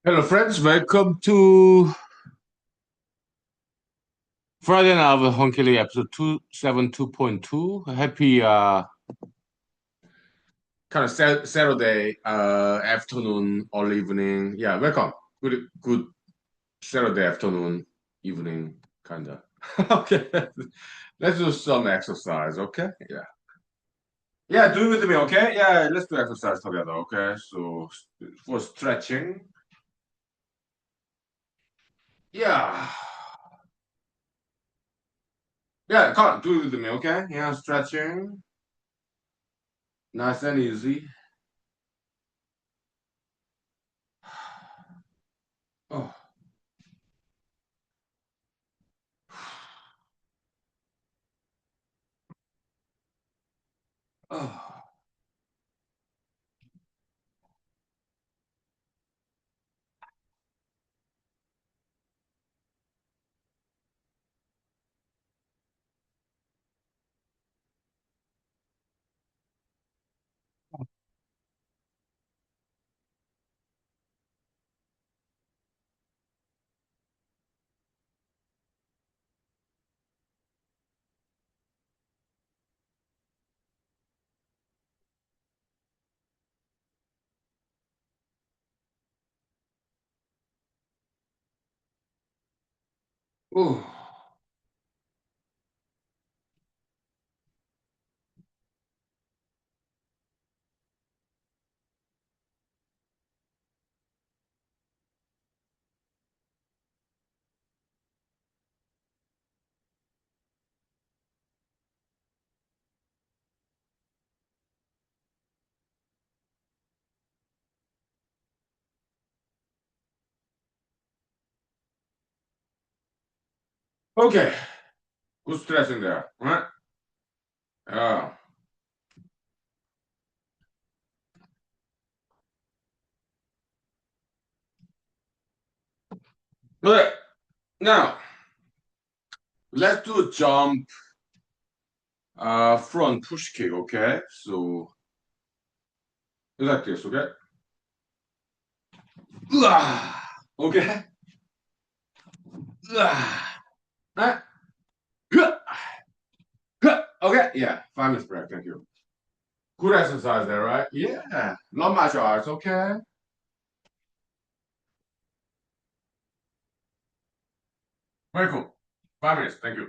Hello, friends. Welcome to Friday night of Huhnkie episode 272.2. Happy kind of Saturday afternoon or evening. Yeah, welcome. Good Saturday afternoon, evening, kind of. Okay, let's do some exercise. Okay, yeah, yeah. Do it with me. Okay, yeah. Let's do exercise together. Okay, so for stretching, yeah, yeah. Come on, do it with me. Okay, yeah. Stretching, nice and easy. Oh. Oh, oh. Okay, good stretching there. Right? Yeah. Okay, now let's do a jump front push kick, okay? So like this, okay? Okay? Right? Okay, yeah, 5 minutes break, thank you. Good exercise there, right? Yeah, not martial arts, okay? Very cool. 5 minutes, thank you.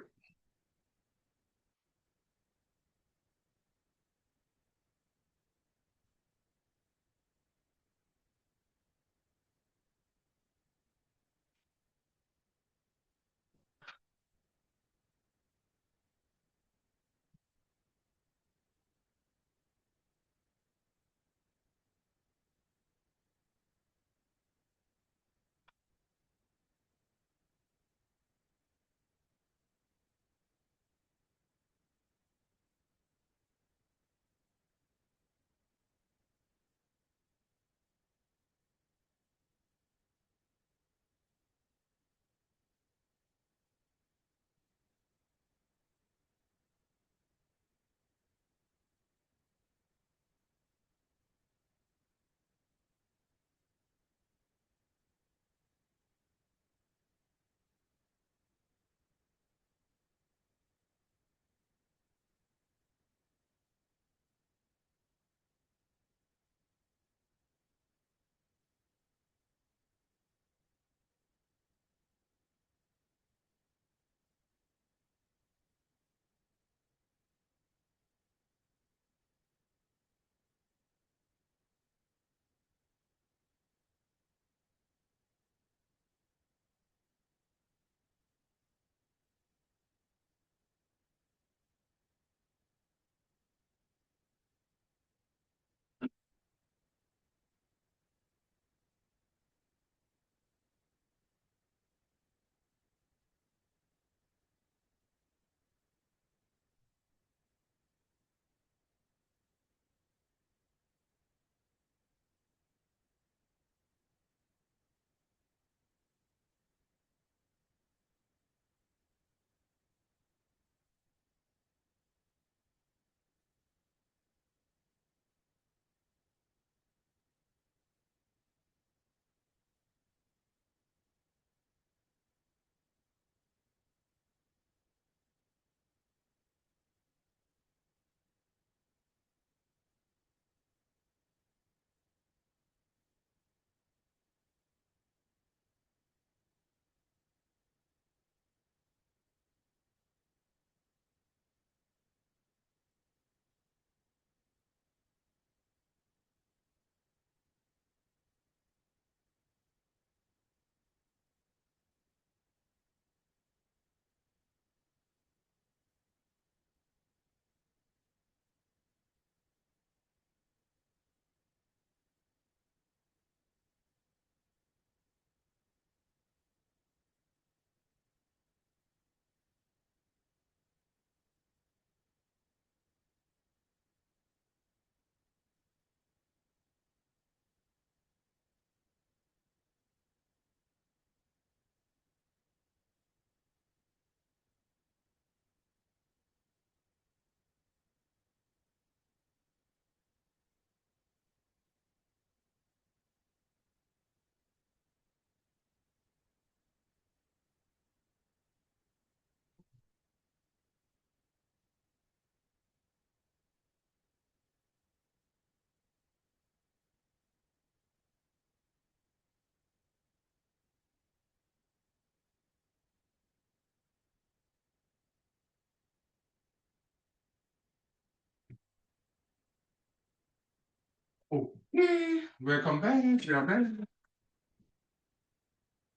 Okay, welcome back. We are back.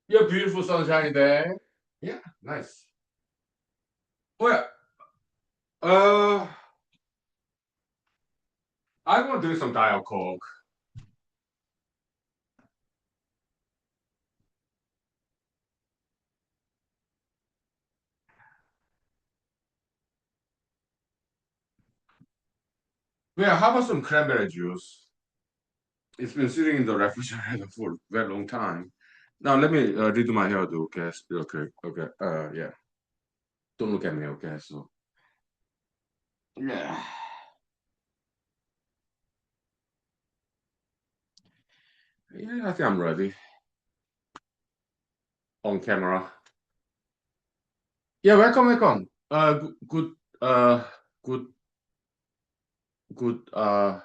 Yeah, beautiful sunshiny day. Yeah, nice. Oh yeah. Uh, I want to do some dial coke. Yeah, how about some cranberry juice? It's been sitting in the refrigerator for a very long time. Now let me redo my hairdo. Okay, okay, okay. Yeah. Don't look at me. Okay, so yeah, yeah. I think I'm ready on camera. Yeah, welcome, welcome. Good, good, good.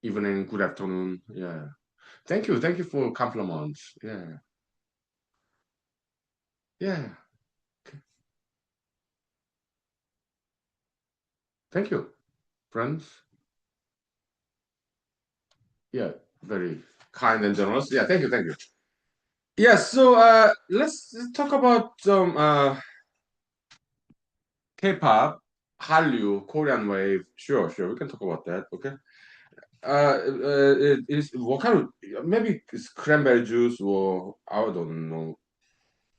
Evening, good afternoon. Yeah. Thank you for compliments. Yeah, yeah. Thank you, friends. Yeah, very kind and generous. Yeah, thank you. Yeah, so let's talk about some K-pop, Hallyu, Korean wave. Sure, we can talk about that. Okay. It is what kind of maybe it's cranberry juice or I don't know.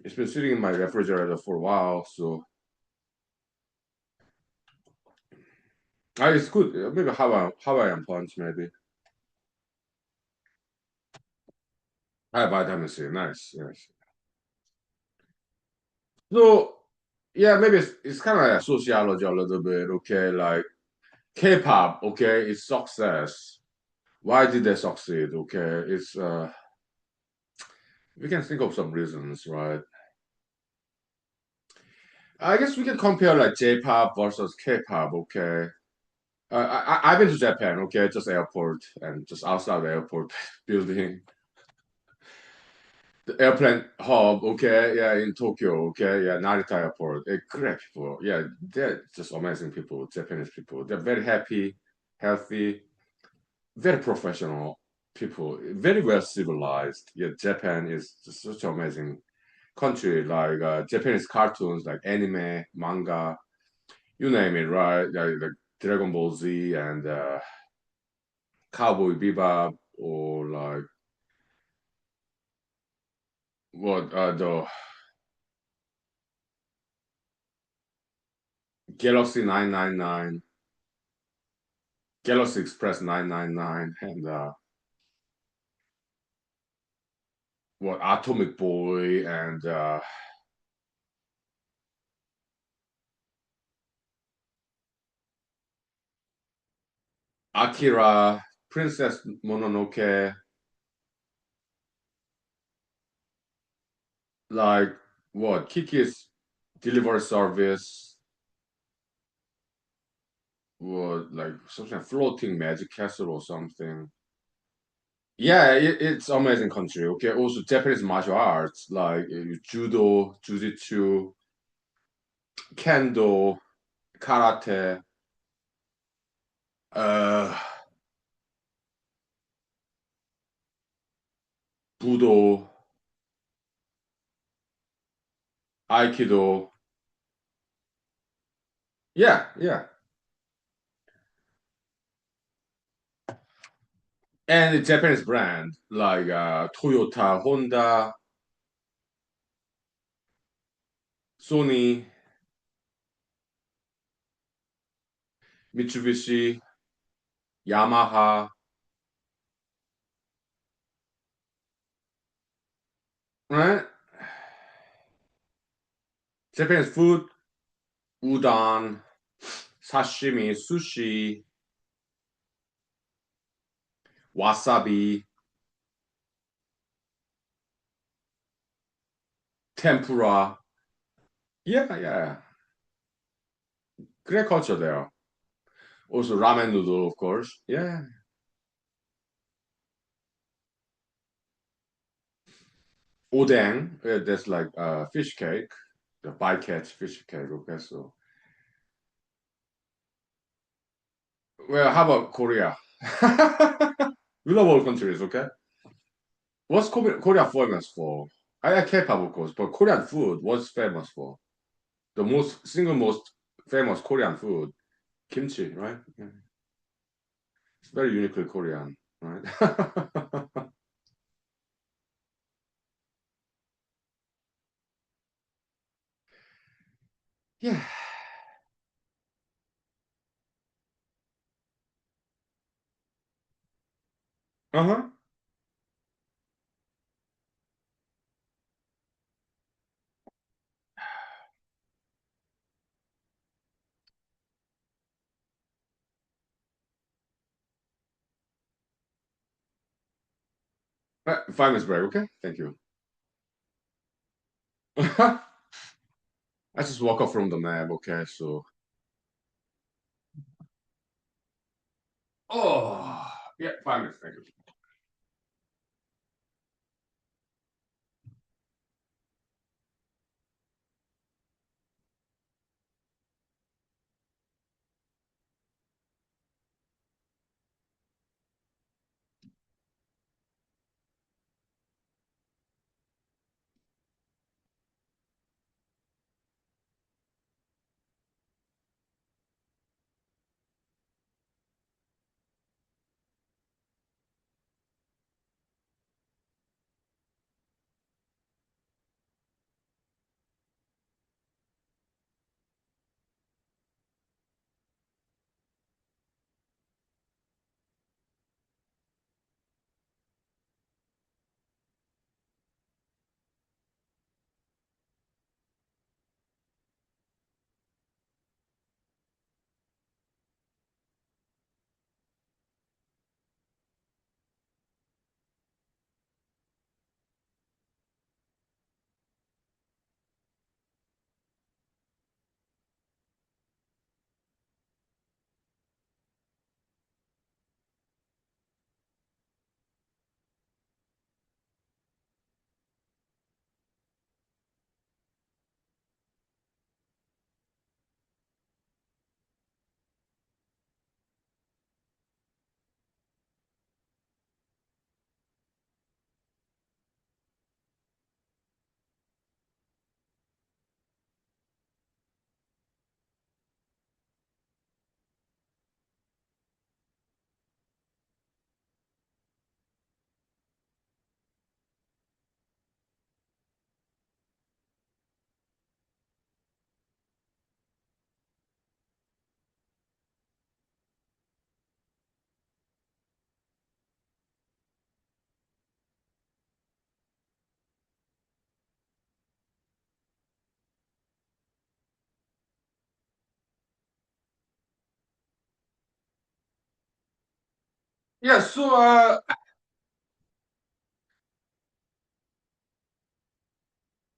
It's been sitting in my refrigerator for a while, so it's good. Maybe Hawaiian punch, maybe. High vitamin C, nice, yes. So yeah, maybe it's kind of like sociology a little bit. Okay, like K-pop. Okay, it's success. Why did they succeed? Okay, it's we can think of some reasons, right? I guess we can compare like J-pop versus K-pop. Okay, I've been to Japan. Okay, just airport and just outside the airport building, the airplane hub. Okay, yeah, in Tokyo. Okay, yeah, Narita Airport. Great people. Yeah, they're just amazing people. Japanese people. They're very happy, healthy, very professional people. Very well civilized. Yeah, Japan is just such an amazing country. Like Japanese cartoons, like anime, manga, you name it, right? Like Dragon Ball Z and Cowboy Bebop, or like what the Galaxy 999, Galaxy Express 999, and what Atomic Boy and Akira, Princess Mononoke, like what Kiki's Delivery Service, what like something floating magic castle or something. Yeah, it's amazing country. Okay, also Japanese martial arts like judo, jujitsu, kendo, karate, uh, budo, aikido. Yeah, yeah, and the Japanese brand like Toyota, Honda, Sony, Mitsubishi, Yamaha, right? Japanese food, udon, sashimi, sushi, wasabi, tempura. Yeah, yeah. Great culture there. Also ramen noodle, of course. Yeah. Odeng, that's like fish cake, the bycatch fish cake. Okay, so Well, how about Korea? We love all countries, okay? What's Korea famous for? I like K-pop, of course, but Korean food, what's famous for? The single most famous Korean food, kimchi, right? Yeah. It's very uniquely Korean, right? Yeah. Uh-huh. Famous brave, okay? Thank you. I just walk off from the map, okay? So, oh, yeah, famous, thank you. Yeah, so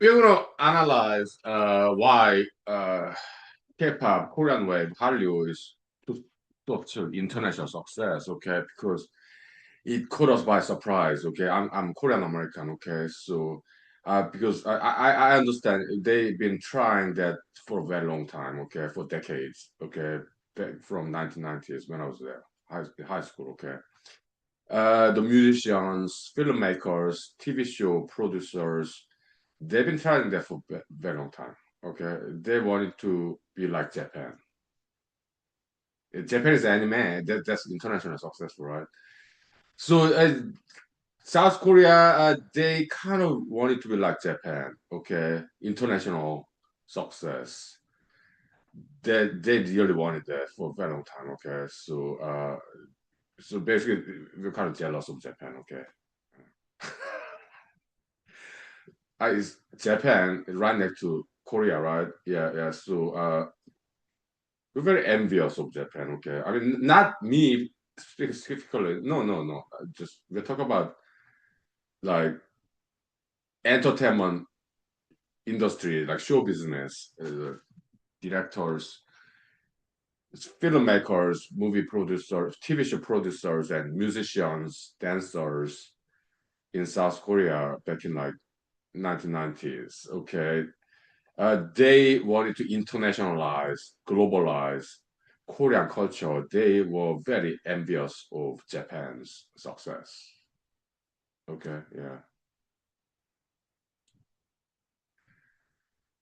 we're gonna analyze why K-pop, Korean wave, Hallyu is such an international success, okay? Because it caught us by surprise, okay? I'm Korean American, okay? So because I understand they've been trying that for a very long time, okay, for decades, okay, back from 1990s when I was there, high school, okay. The musicians, filmmakers, TV show producers, they've been trying that for a very long time. Okay, they wanted to be like Japan. Japanese anime, that's international successful, right? So South Korea, they kind of wanted to be like Japan. Okay, international success. They really wanted that for a very long time. Okay, so basically we're kind of jealous of Japan. Okay. Is Japan is right next to Korea, right? Yeah, yeah. So we're very envious of Japan. Okay, I mean, not me specifically. No, no, no. Just we talk about like entertainment industry, like show business, directors, filmmakers, movie producers, TV show producers, and musicians, dancers in South Korea back in like 1990s. Okay, they wanted to internationalize, globalize, Korean culture, they were very envious of Japan's success. Okay, yeah.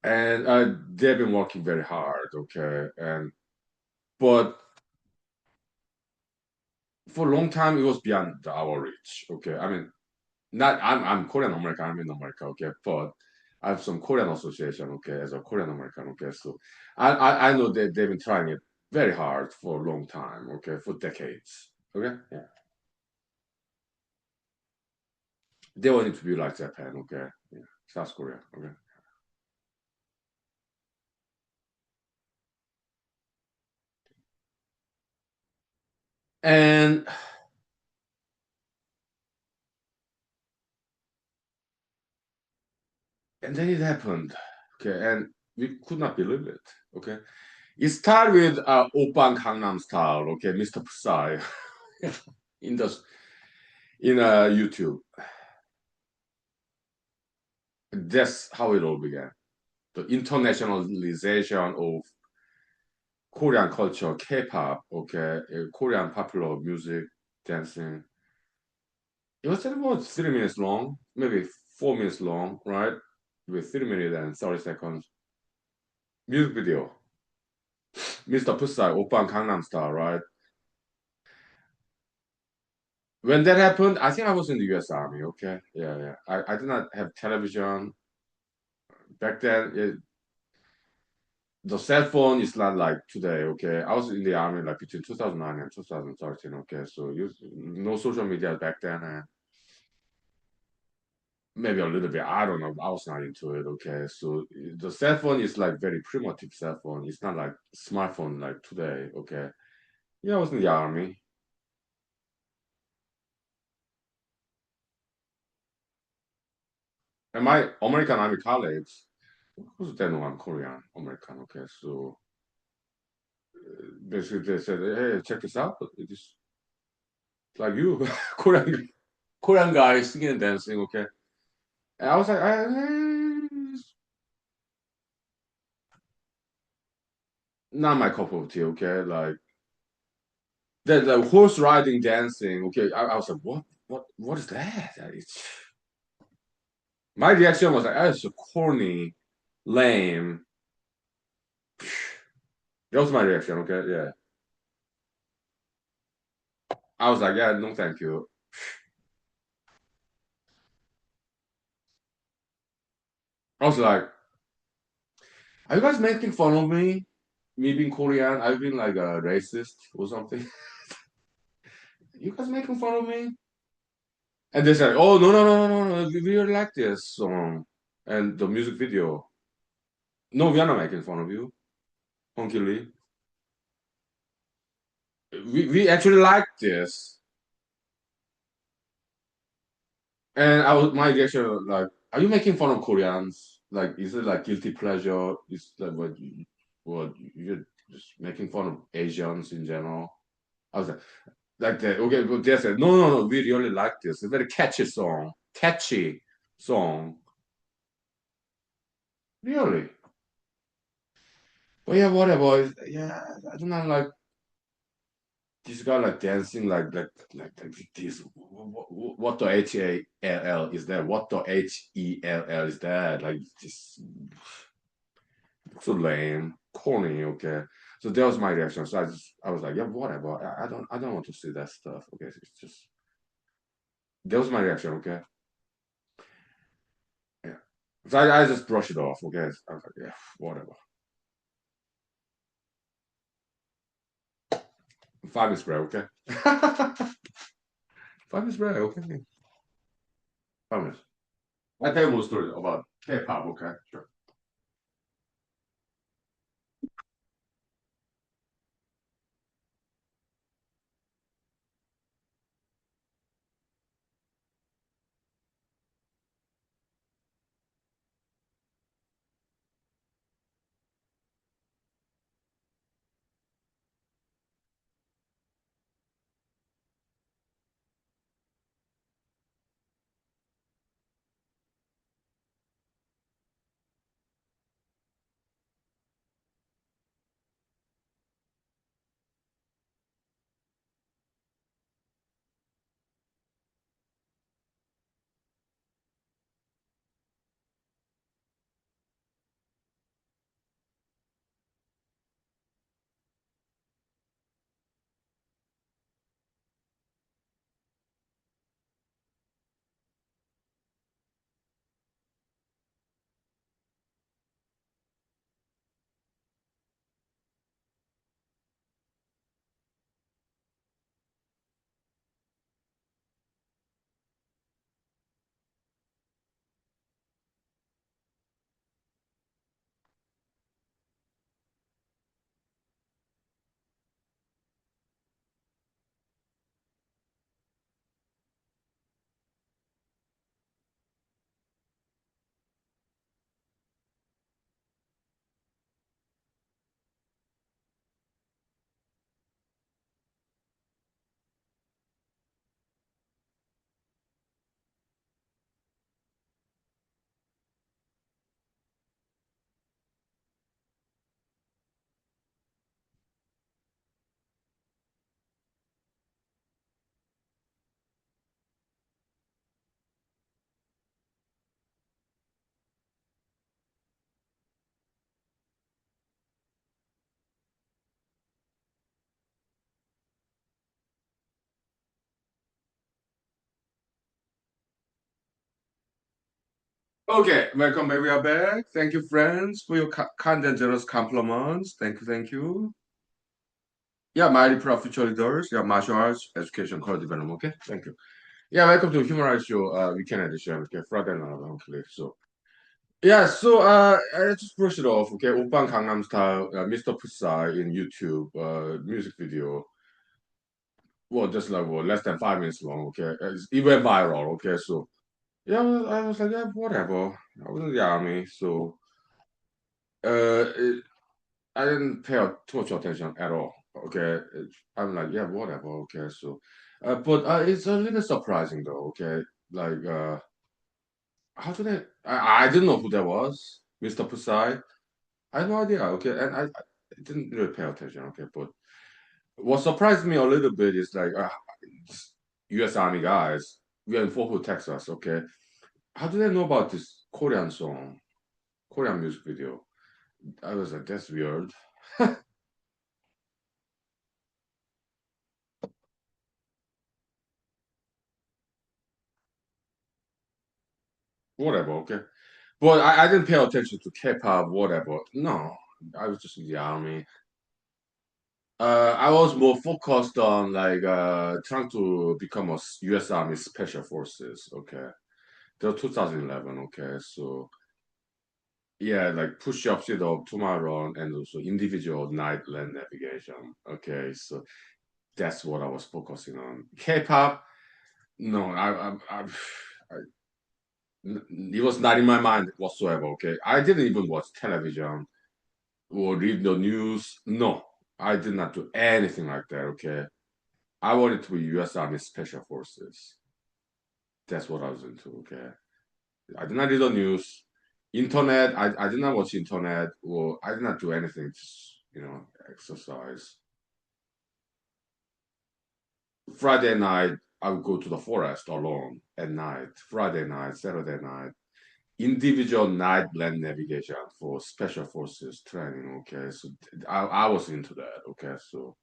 And they've been working very hard, okay. And but for a long time it was beyond our reach. Okay. I mean, not I'm Korean American, I'm in America, okay, but I have some Korean association, okay, as a Korean American, okay. So I know that they've been trying it very hard for a long time, okay, for decades. Okay. Yeah. They want it to be like Japan, okay. Yeah. South Korea, okay. And and then it happened. Okay, and we could not believe it. Okay. It started with Oppan Gangnam Style, okay, Mr. Psy in the in YouTube. That's how it all began. The internationalization of Korean culture, K-pop, okay, Korean popular music, dancing. It was about 3 minutes long, maybe 4 minutes long, right? With 3 minutes and 30 seconds. Music video. Mr. Psy, Oppan Gangnam Style, right? When that happened, I think I was in the U.S. Army. Okay, yeah, yeah. I did not have television back then. The cell phone is not like today. Okay, I was in the army like between 2009 and 2013. Okay, so no social media back then. Maybe a little bit. I don't know. I was not into it. Okay, so the cell phone is like very primitive cell phone. It's not like smartphone like today. Okay, yeah, I was in the army. And my American army colleagues, who's they know I'm Korean American. Okay, so basically they said, "Hey, check this out. It's like you, Korean guy singing and dancing." Okay, and I was like, it's not my cup of tea." Okay, like the horse riding dancing. Okay, I was like, what is that? My reaction was like, oh, it's so corny, lame. That was my reaction. Okay, yeah, I was like, yeah, no, thank you. I was like, are you guys making fun of me? Me being Korean, I've been like a racist or something. You guys making fun of me? And they said, oh, no, no, no, no, no, no, we really like this song. And the music video. No, we are not making fun of you, Huhnkie Lee. We actually like this. And my reaction was like, are you making fun of Koreans? Like, is it like guilty pleasure? Is that what you're just making fun of Asians in general? I was like that. Okay, but they said, no, no, no, we really like this. It's a very catchy song. Catchy song. Really? But yeah, whatever. Yeah, I do not like this guy like dancing like this. What the Hall is that? What the Hell is that? Like this so lame, corny. Okay, so that was my reaction. So I was like, yeah, whatever. I don't want to see that stuff. Okay, it's just that was my reaction. Okay, yeah. So I just brushed it off. Okay, I was like, yeah, whatever. 5 minutes break. Okay, 5 minutes break. Okay, 5 minutes. I tell you more stories about K-pop. Okay, sure. Okay, welcome back. We are back. Thank you, friends, for your kind and generous compliments. Thank you, thank you. Yeah, mighty proud future leaders. Yeah, martial arts, education, career development. Okay, thank you. Yeah, welcome to Human Rights Show, weekend edition. Okay, Friday night, okay. So, yeah, so I just brush it off. Okay, Oppan Gangnam Style, Mr. Pusai in YouTube, music video. Well, just like less than 5 minutes long. Okay, it went viral. Okay, so yeah, I was like, yeah, whatever. I was in the army, so it, I didn't pay too much attention at all. Okay, I'm like, yeah, whatever. Okay, so, but it's a little surprising though. Okay, like, how did I didn't know who that was, Mr. Pusai. I had no idea. Okay, and I didn't really pay attention. Okay, but what surprised me a little bit is like, U.S. Army guys. We are in Fort Hood, Texas. Okay, how do they know about this Korean song, Korean music video? I was like, that's weird. Whatever. Okay. But I didn't pay attention to K-pop, whatever. No, I was just in the army. I was more focused on like trying to become a U.S. Army Special Forces. Okay, till 2011. Okay, so yeah, like push-up, sit-up, two-mile run, and also individual night land navigation. Okay, so that's what I was focusing on. K-pop, no, it was not in my mind whatsoever. Okay, I didn't even watch television or read the news. No, I did not do anything like that. Okay, I wanted to be U.S. Army Special Forces. That's what I was into. Okay, I did not read the news, internet. I did not watch internet, or I did not do anything. Just exercise. Friday night, I would go to the forest alone at night. Friday night, Saturday night. Individual night land navigation for special forces training. Okay, so I was into that. Okay, so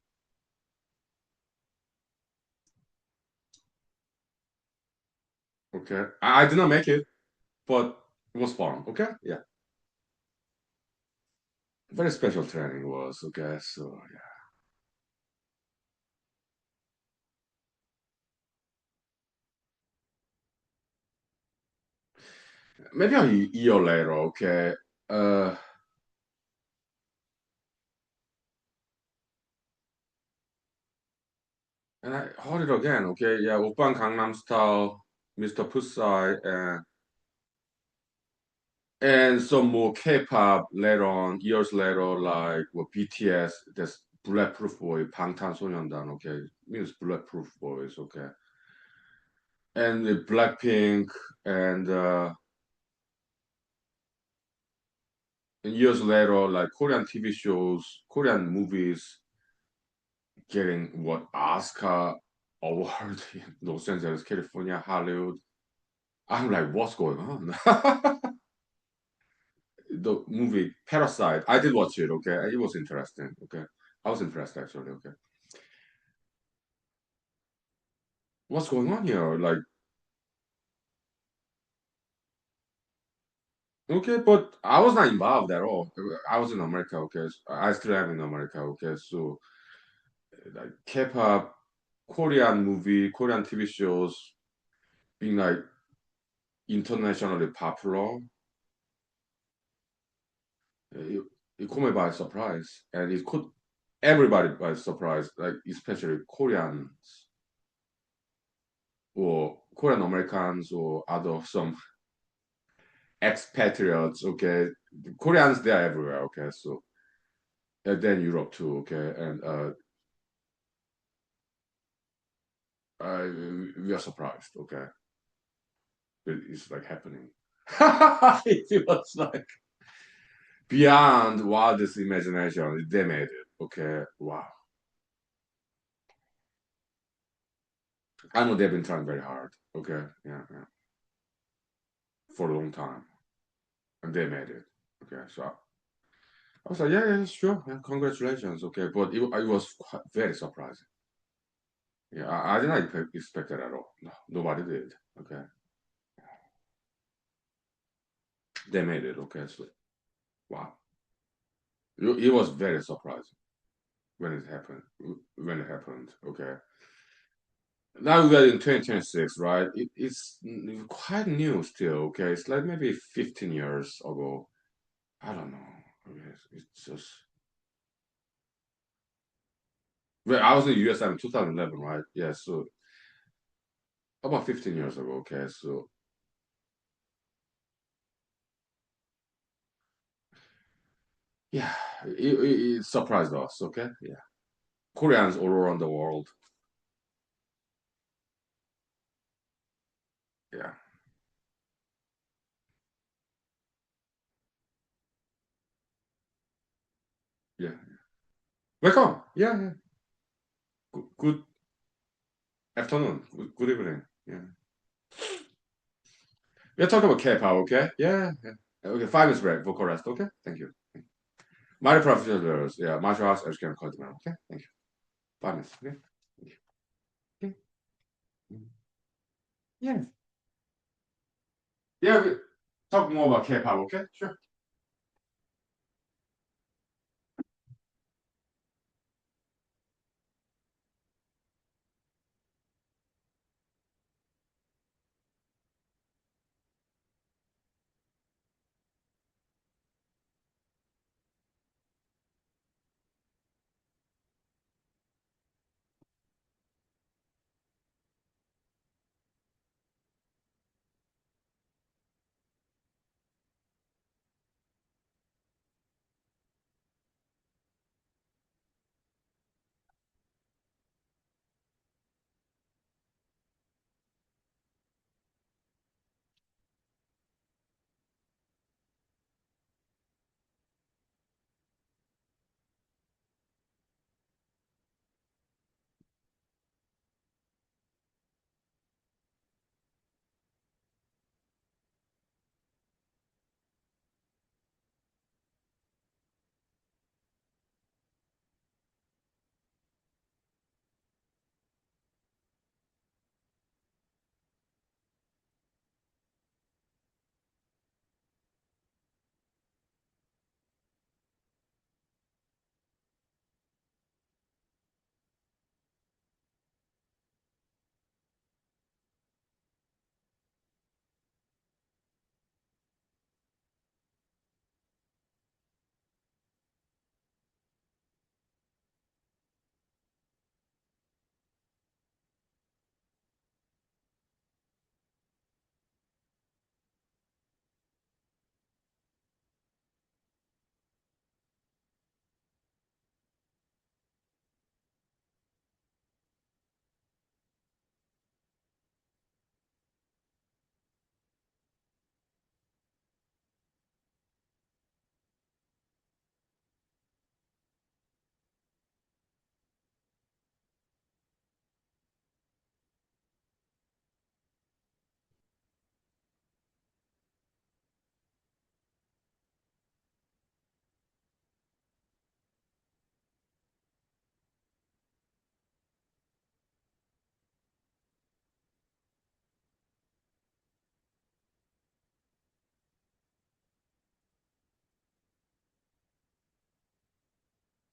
okay, I did not make it, but it was fun. Okay, yeah, very special training was. Okay, so yeah, maybe a year later. Okay, uh, and I heard it again. Okay, yeah, Oppan Gangnam Style, Mr. Pusai, and some more K-pop later on, years later, like BTS, that's Bulletproof Boy, 방탄소년단, okay, means Bulletproof Boys, okay, and the Blackpink, and years later, like Korean TV shows, Korean movies getting what Oscar award in Los Angeles, California, Hollywood. I'm like, what's going on? The movie Parasite, I did watch it, okay, it was interesting, okay, I was impressed actually, okay. What's going on here? Like, okay, but I was not involved at all. I was in America, okay. I still am in America, okay. So, like, K-pop, Korean movie, Korean TV shows being like internationally popular, it, it caught me by surprise, and it caught everybody by surprise, like especially Koreans or Korean Americans or other some expatriates, okay. Koreans, they're everywhere, okay. So, and then Europe too, okay, and I we are surprised. Okay, it's like happening. It was like beyond wildest imagination. They made it. Okay, wow. I know they've been trying very hard. Okay, yeah, yeah, for a long time, and they made it. Okay, so I was like, yeah, yeah, sure, yeah, congratulations. Okay, but it was quite, very surprising. Yeah, I did not expect that at all. No, nobody did. Okay. they made it. Okay, so wow, it was very surprising when it happened. When it happened, okay. Now we are in 2026, right? It's quite new still. Okay, it's like maybe 15 years ago. I don't know. Okay, it's just. Well, I was in the US in 2011, right? Yeah, so about 15 years ago. Okay, so yeah, it surprised us. Okay, yeah, Koreans all around the world. Yeah, yeah. Welcome. Yeah, yeah. Good afternoon. Good evening. Yeah. We're talking about K-pop, okay? Yeah, yeah. Okay, 5 minutes break, vocal rest, okay? Thank you. My professors, yeah, martial arts education coordinator, okay? Thank you. 5 minutes, okay? Thank you. Okay. Yeah. Yeah, we talk more about K-pop, okay? Sure.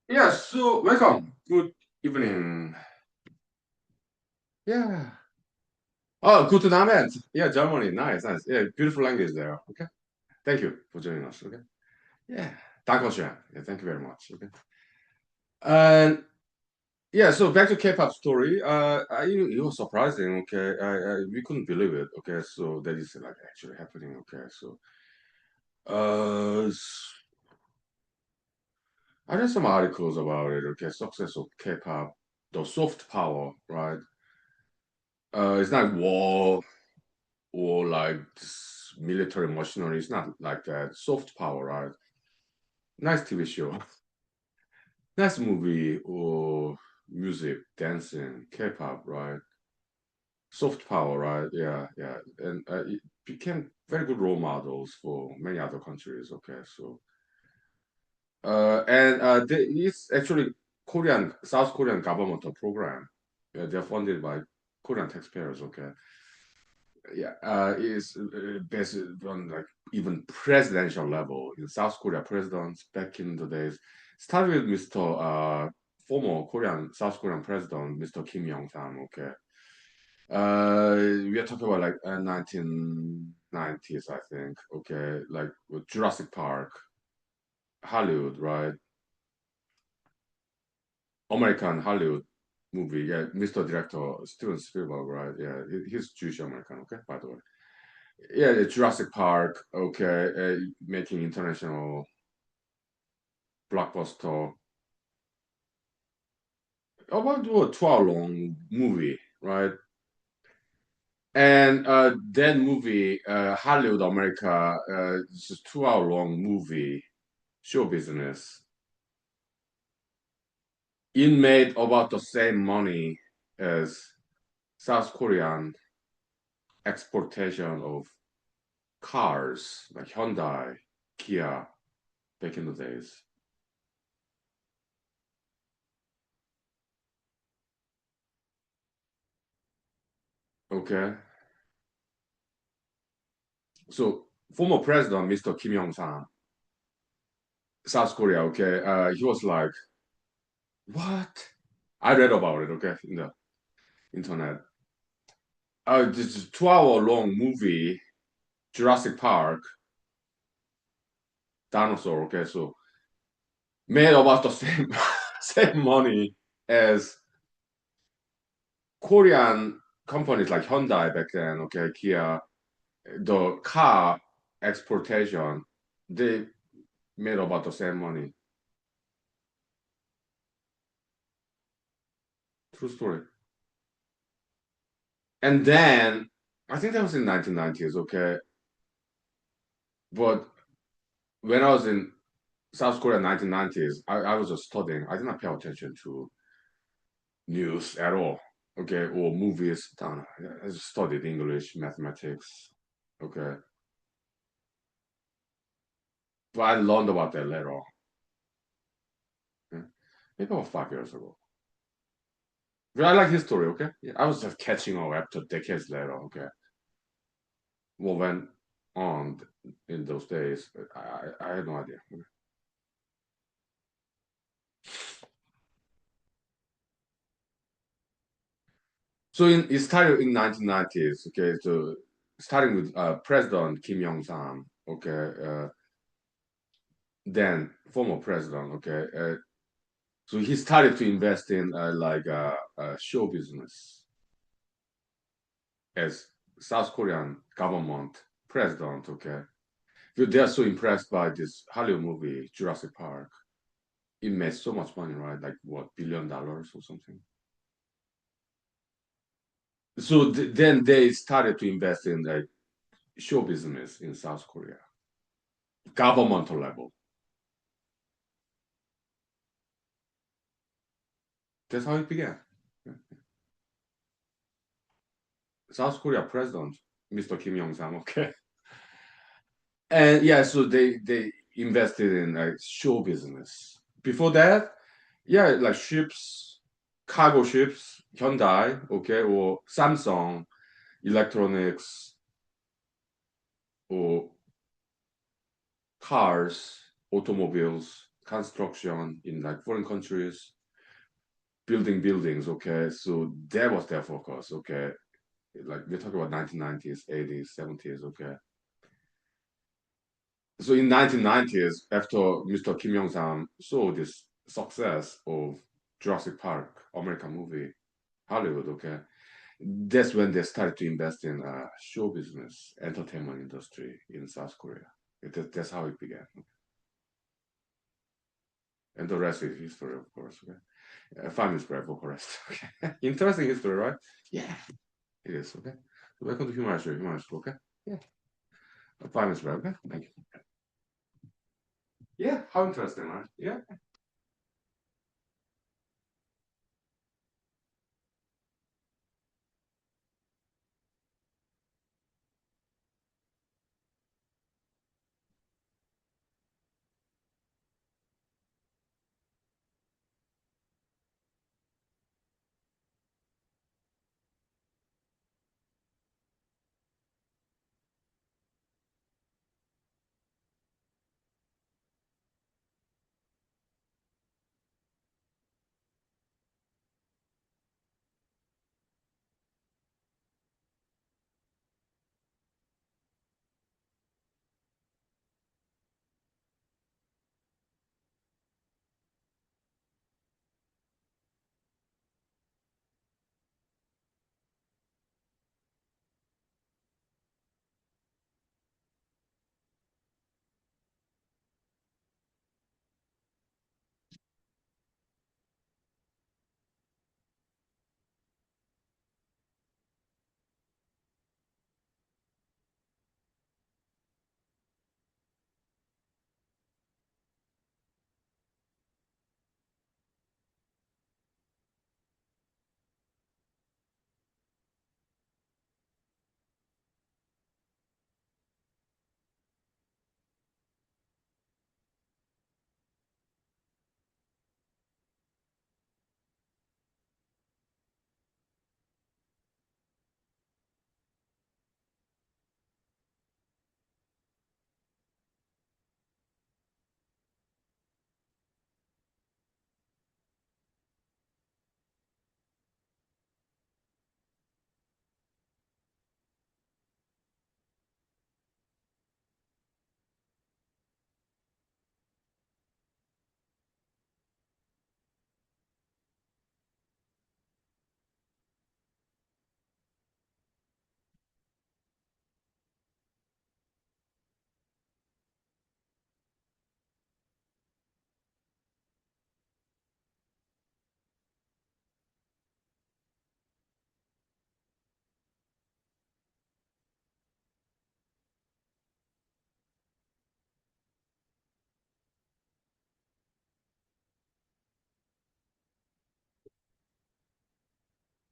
Yes, so welcome. Good evening. Yeah. Oh, guten Abend. Yeah, Germany. Nice, nice. Yeah, beautiful language there. Okay. Thank you for joining us. Okay. Yeah. Dankeschön. Yeah, thank you very much. Okay. And yeah, so back to K-pop story. It was surprising. Okay, we couldn't believe it. Okay, so that is like actually happening. Okay, so uh, I read some articles about it. Okay, success of K-pop, the soft power, right? It's not war or like this military machinery. It's not like that. Soft power, right? Nice TV show, nice movie or music, dancing, K-pop, right? Soft power, right? Yeah, yeah, and it became very good role models for many other countries. Okay, so it's actually South Korean governmental program. They're funded by Korean taxpayers. Okay, yeah, is based on like even presidential level in South Korea presidents back in the days. Started with Mr. Former Korean South Korean president Mr. Kim Yong Sam. Okay, we are talking about like 1990s, I think. Okay, like with Jurassic Park, Hollywood, right? American Hollywood movie. Yeah, Mr. Director Steven Spielberg, right? Yeah, he's Jewish American. Okay, by the way. Yeah, the Jurassic Park. Okay, making international blockbuster. About what 12 long movie, right? And that movie, Hollywood America, it's a 2 hour long movie, show business. It made about the same money as South Korean exportation of cars like Hyundai, Kia back in the days. Okay, so former president Mr. Kim Yong Sam, South Korea. Okay, he was like, "What?" I read about it. Okay, in the internet. This is 2 hour long movie, Jurassic Park, dinosaur. Okay, so made about the same same money as Korean companies like Hyundai back then. Okay, Kia, the car exportation, they made about the same money. True story. And then I think that was in 1990s. Okay, but when I was in South Korea 1990s, I was just studying. I did not pay attention to news at all. Okay, or movies. I just studied English, mathematics. Okay, but I learned about that later on. Okay? Maybe about 5 years ago. But I like history. Okay, yeah, I was just catching up after decades later. Okay, what went on in those days? I had no idea. Okay? So it started in 1990s. Okay, so starting with President Kim Yong Sam. Okay, then former president. Okay, so he started to invest in show business as South Korean government president. Okay, they are so impressed by this Hollywood movie Jurassic Park. It made so much money, right? Like what $1 billion or something. So then they started to invest in like show business in South Korea, governmental level. That's how it began. South Korea president, Mr. Kim Yong Sam. Okay, and yeah, so they invested in like show business. Before that, yeah, like ships, cargo ships, Hyundai, okay, or Samsung electronics, or cars, automobiles, construction in like foreign countries, building buildings. Okay, so that was their focus. Okay, like we're talking about 1990s, 80s, 70s. Okay, so in 1990s, after Mr. Kim Jong Sam saw this success of Jurassic Park, American movie, Hollywood. Okay, that's when they started to invest in show business, entertainment industry in South Korea. That's how it began, and the rest is history, of course. Okay, 5 minutes break for rest. Okay, interesting history, right? Yeah, it is. Okay, so welcome to human history. Okay, yeah, 5 minutes break. Okay, thank you. Yeah, how interesting, right? Yeah.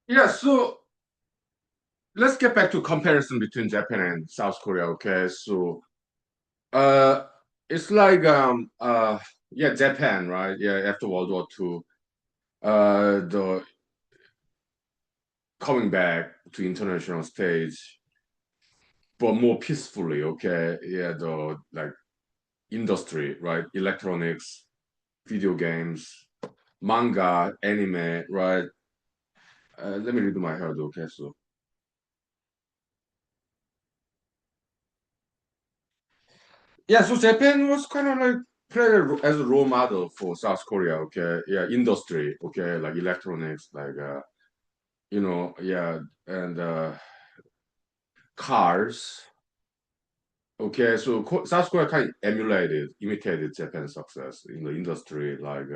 Yeah, so let's get back to comparison between Japan and South Korea. Okay, so uh, it's like yeah, Japan, right? Yeah, after World War II, the coming back to international stage, but more peacefully. Okay, yeah, the like industry, right? Electronics, video games, manga, anime, right? Let me read my head. Okay, so yeah, so Japan was kind of like played as a role model for South Korea. Okay, yeah, industry. Okay, like electronics, like yeah, and cars. Okay, so South Korea kind of imitated Japan's success in the industry, like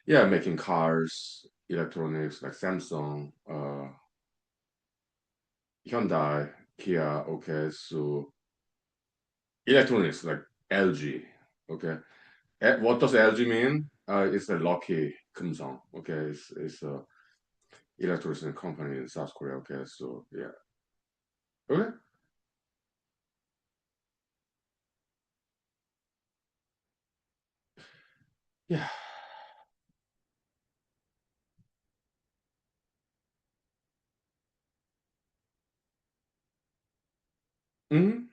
yeah, making cars, electronics like Samsung, Hyundai, Kia. Okay, so electronics like LG. Okay, what does LG mean? It's a Lucky Kumsong. Okay, it's a electronics company in South Korea. Okay, so yeah. Okay. Yeah. Hmm.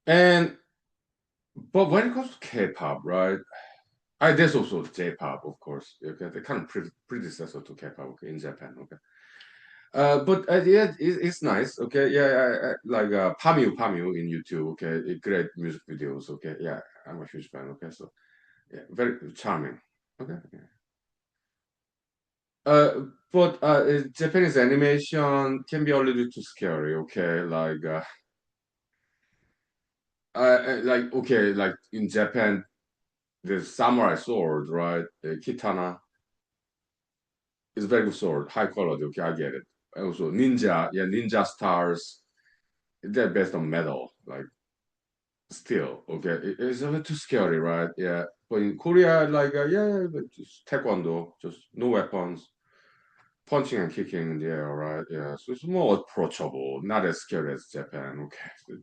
And but when it comes to K-pop, right? There's also J-pop, of course. Okay, the kind of predecessor to K-pop, okay, in Japan. Okay, but yeah, it's nice. Okay, yeah, like Pamyu in YouTube. Okay, great music videos. Okay, yeah, I'm a huge fan. Okay, so yeah, very charming. Okay, yeah. Uh, but Japanese animation can be a little too scary. Okay, like okay, like in Japan, the samurai sword, right? Kitana is very good sword, high quality. Okay, I get it. Also, ninja, yeah, ninja stars, they're based on metal, like steel. Okay, it's a little too scary, right? Yeah, but in Korea, like yeah, but just taekwondo, just no weapons, punching and kicking in the air, right? Yeah, so it's more approachable, not as scary as Japan. Okay,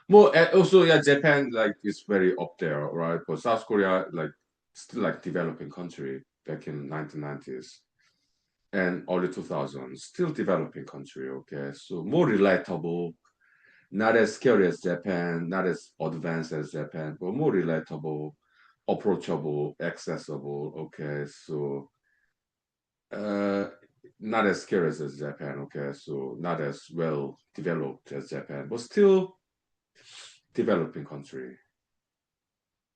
more also yeah, Japan like is very up there, right? But South Korea like still like developing country back in 1990s and early 2000s, still developing country. Okay, so more relatable, not as scary as Japan, not as advanced as Japan, but more relatable, approachable, accessible. Okay, so uh, not as scary as Japan. Okay, so not as well developed as Japan, but still developing country,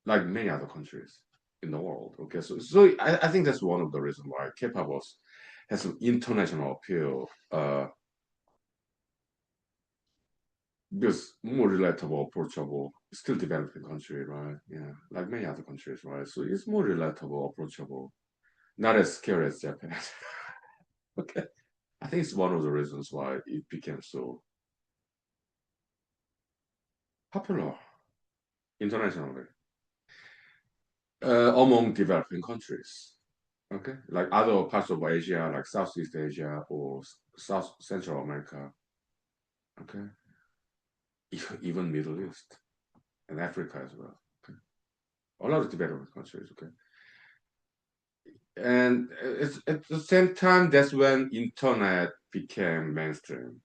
like many other countries in the world. Okay, so I think that's one of the reasons why K-pop was has some international appeal. Because more relatable, approachable, still developing country, right? Yeah, like many other countries, right? So it's more relatable, approachable, not as scary as Japan. Okay, I think it's one of the reasons why it became so popular internationally among developing countries. Okay, like other parts of Asia, like Southeast Asia or South Central America. Okay, even Middle East and Africa as well. Okay, a lot of developing countries. Okay, and it's, at the same time that's when internet became mainstream,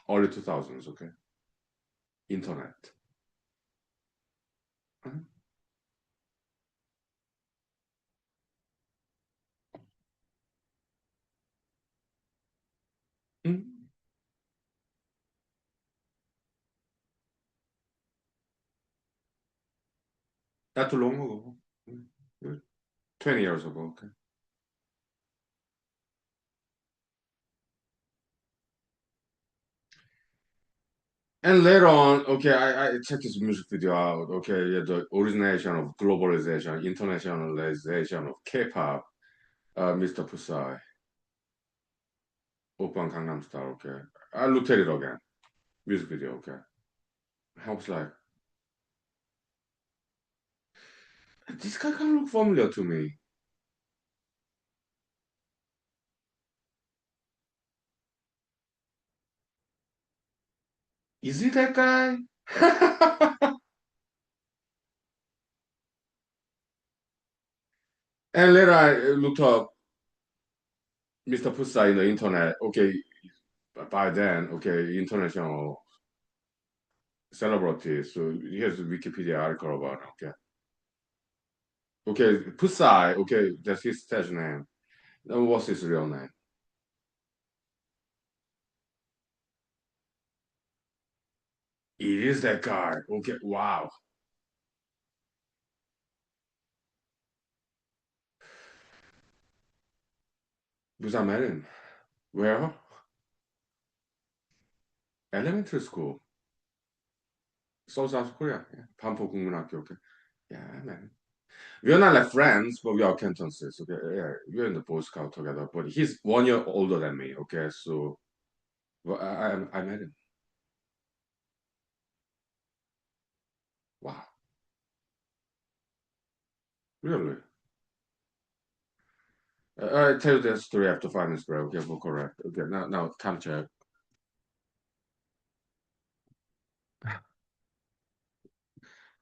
early 2000s. Okay, internet. Mhm. Mhm. Not too long ago. Mhm. 20 years ago. Okay, and later on, okay, I checked this music video out. Okay, yeah, the origination of globalization, internationalization of K-pop, Mr. Pusai, Open Gangnam Style. Okay, I looked at it again, music video. Okay, I was like, this guy kind of look familiar to me. Is it that guy? And later I looked up Mr. Pusa in the internet. Okay, by then, okay, international celebrity. So here's a Wikipedia article about him. Okay, okay, Pusai. Okay, that's his stage name. What's his real name? It is that guy. Okay, wow. Busan met him. Where? Elementary school. South Korea. Yeah. Pampo 국민학교. Okay. Yeah, man. We're not like friends, but we are acquaintances. Okay, yeah, we're in the Boy Scout together. But he's 1 year older than me. Okay, so well, I met him. Wow, really? I tell you that story after 5 minutes, bro. Okay, for correct. Okay, now time check.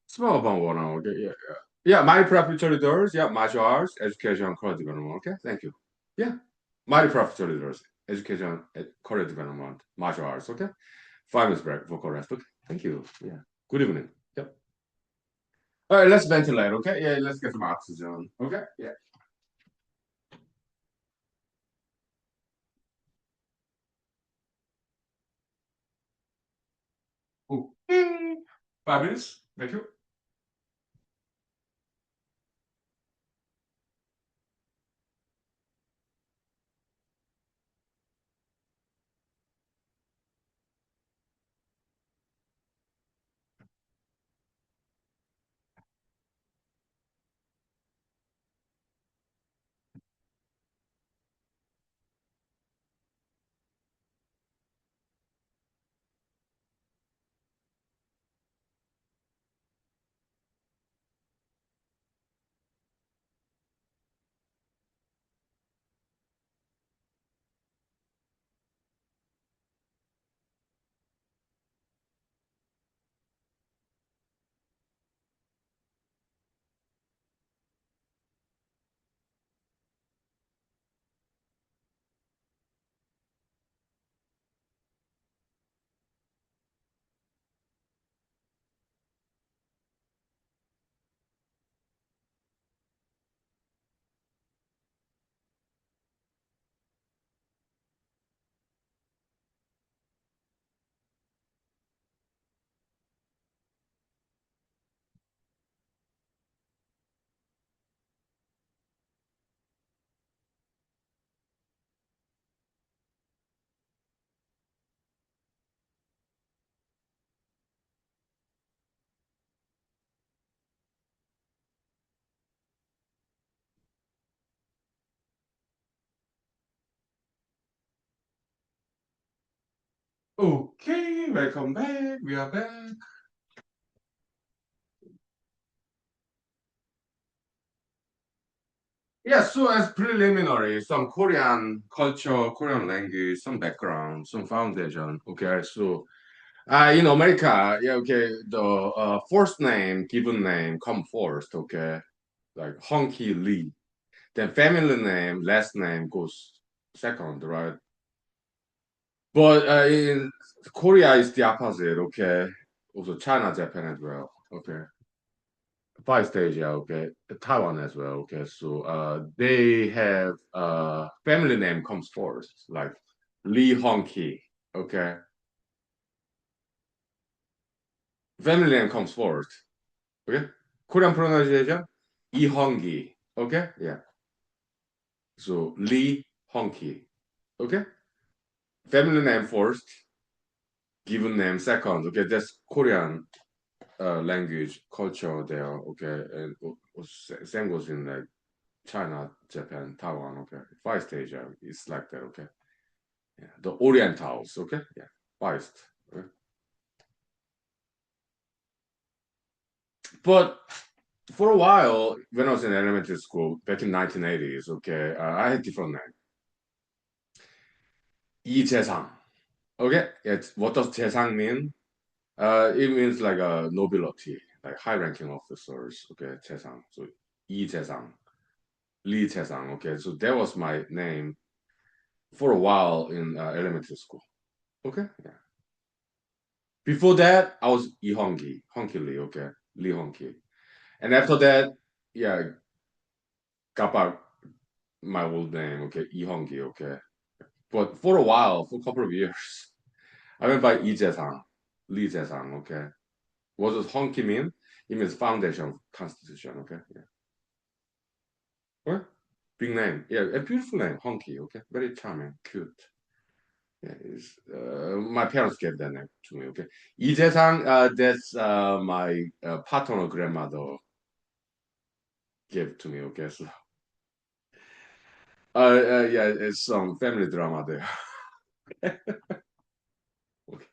Small about 1 hour. Okay, yeah, yeah. Yeah, my preparatory doors. Yeah, martial arts, education, career development. Okay, thank you. Yeah, my preparatory doors, education, career development, martial arts. Okay, 5 minutes break for correct. Okay, thank you. Yeah, good evening. Yep. All right, let's ventilate. Okay, yeah, let's get some oxygen. Okay, yeah. Okay. 5 minutes. Thank you. Okay, welcome back. We are back. Yeah, so as preliminary, some Korean culture, Korean language, some background, some foundation. Okay, so in America, yeah, okay, the first name, given name come first. Okay, like Huhnkie Lee. Then family name, last name goes second, right? But in Korea is the opposite, okay? Also China, Japan as well, okay? Far East Asia, okay? Taiwan as well, okay? So they have family name comes first, like Lee Hong-ki, okay? Family name comes first, okay? Korean pronunciation, Lee Hong-ki, okay? Yeah. So Lee Hong-ki, okay? Family name first, given name second, okay? That's Korean language culture there, okay, and same goes in like China, Japan, Taiwan, okay, Far East Asia, it's like that, okay, yeah, the Orientals, okay, yeah, Far East, okay? But for a while, when I was in elementary school back in 1980s, okay, I had different name, 이재상, okay, it's, what does 재상 mean? It means like a nobility, like high-ranking officers. Okay, 재상. So 이재상, 리재상. Okay, so that was my name for a while in elementary school. Okay, yeah. Before that, I was 이헌기, Huhnkie Lee. Okay, Lee Huhnkie. And after that, yeah, got back my old name. Okay, 이헌기. Okay, but for a while, for a couple of years, I went by 이재상, Lee 재상. Okay, what does Huhnkie mean? It means foundation of constitution. Okay, yeah. What? Big name. Yeah, a beautiful name, Huhnkie. Okay, very charming, cute. Yeah, my parents gave that name to me. Okay, 이재상. That's my paternal grandmother gave to me. Okay, so yeah, it's some family drama there. Okay.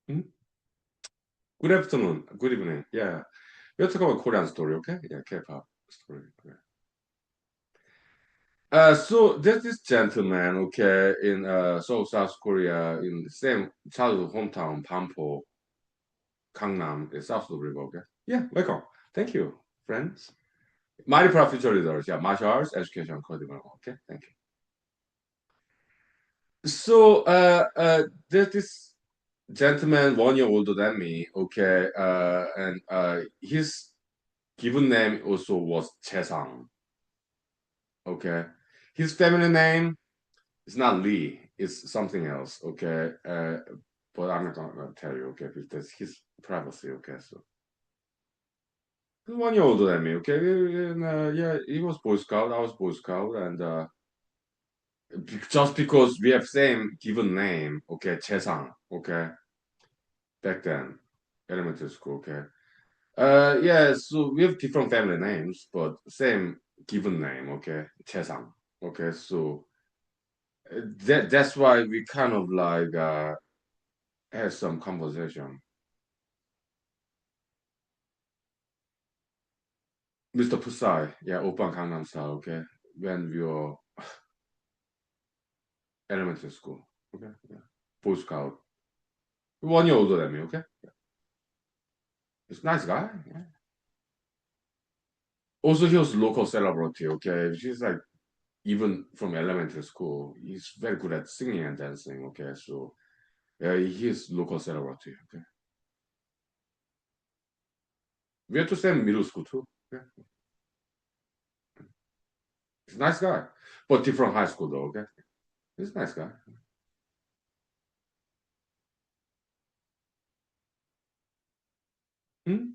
Hmm? Good afternoon. Good evening. Yeah, we're talking about Korean story. Okay, yeah, K-pop story. Okay. So there's this gentleman, okay, in Seoul, South Korea, in the same childhood hometown, Pampo, Gangnam, south of the river. Okay, yeah, welcome. Thank you, friends. Mighty Proud Future Leaders, yeah, martial arts, education, core development. Okay, thank you. So there's this gentleman 1 year older than me, okay, and his given name also was Chaesang, okay. His family name is not Lee, it's something else, okay. But I'm not gonna tell you, okay, because that's his privacy, okay. So 1 year older than me, okay. And, yeah, he was Boy Scout, I was Boy Scout, and just because we have same given name, okay, Chaesang, okay, back then, elementary school, okay. Yeah, so we have different family names, but same given name, okay, Chaesang, okay. So that's why we kind of like had some conversation. Mr. Pusai, yeah, Open Gangnam Style, okay, when we were elementary school, okay, yeah, Boy Scout, 1 year older than me, okay. He's a nice guy. Yeah. Also, he was local celebrity, okay. She's like even from elementary school, he's very good at singing and dancing. Okay, so he's local celebrity. Okay, we have to same middle school too. Yeah, he's a nice guy, but different high school though. Okay, he's a nice guy. Hmm?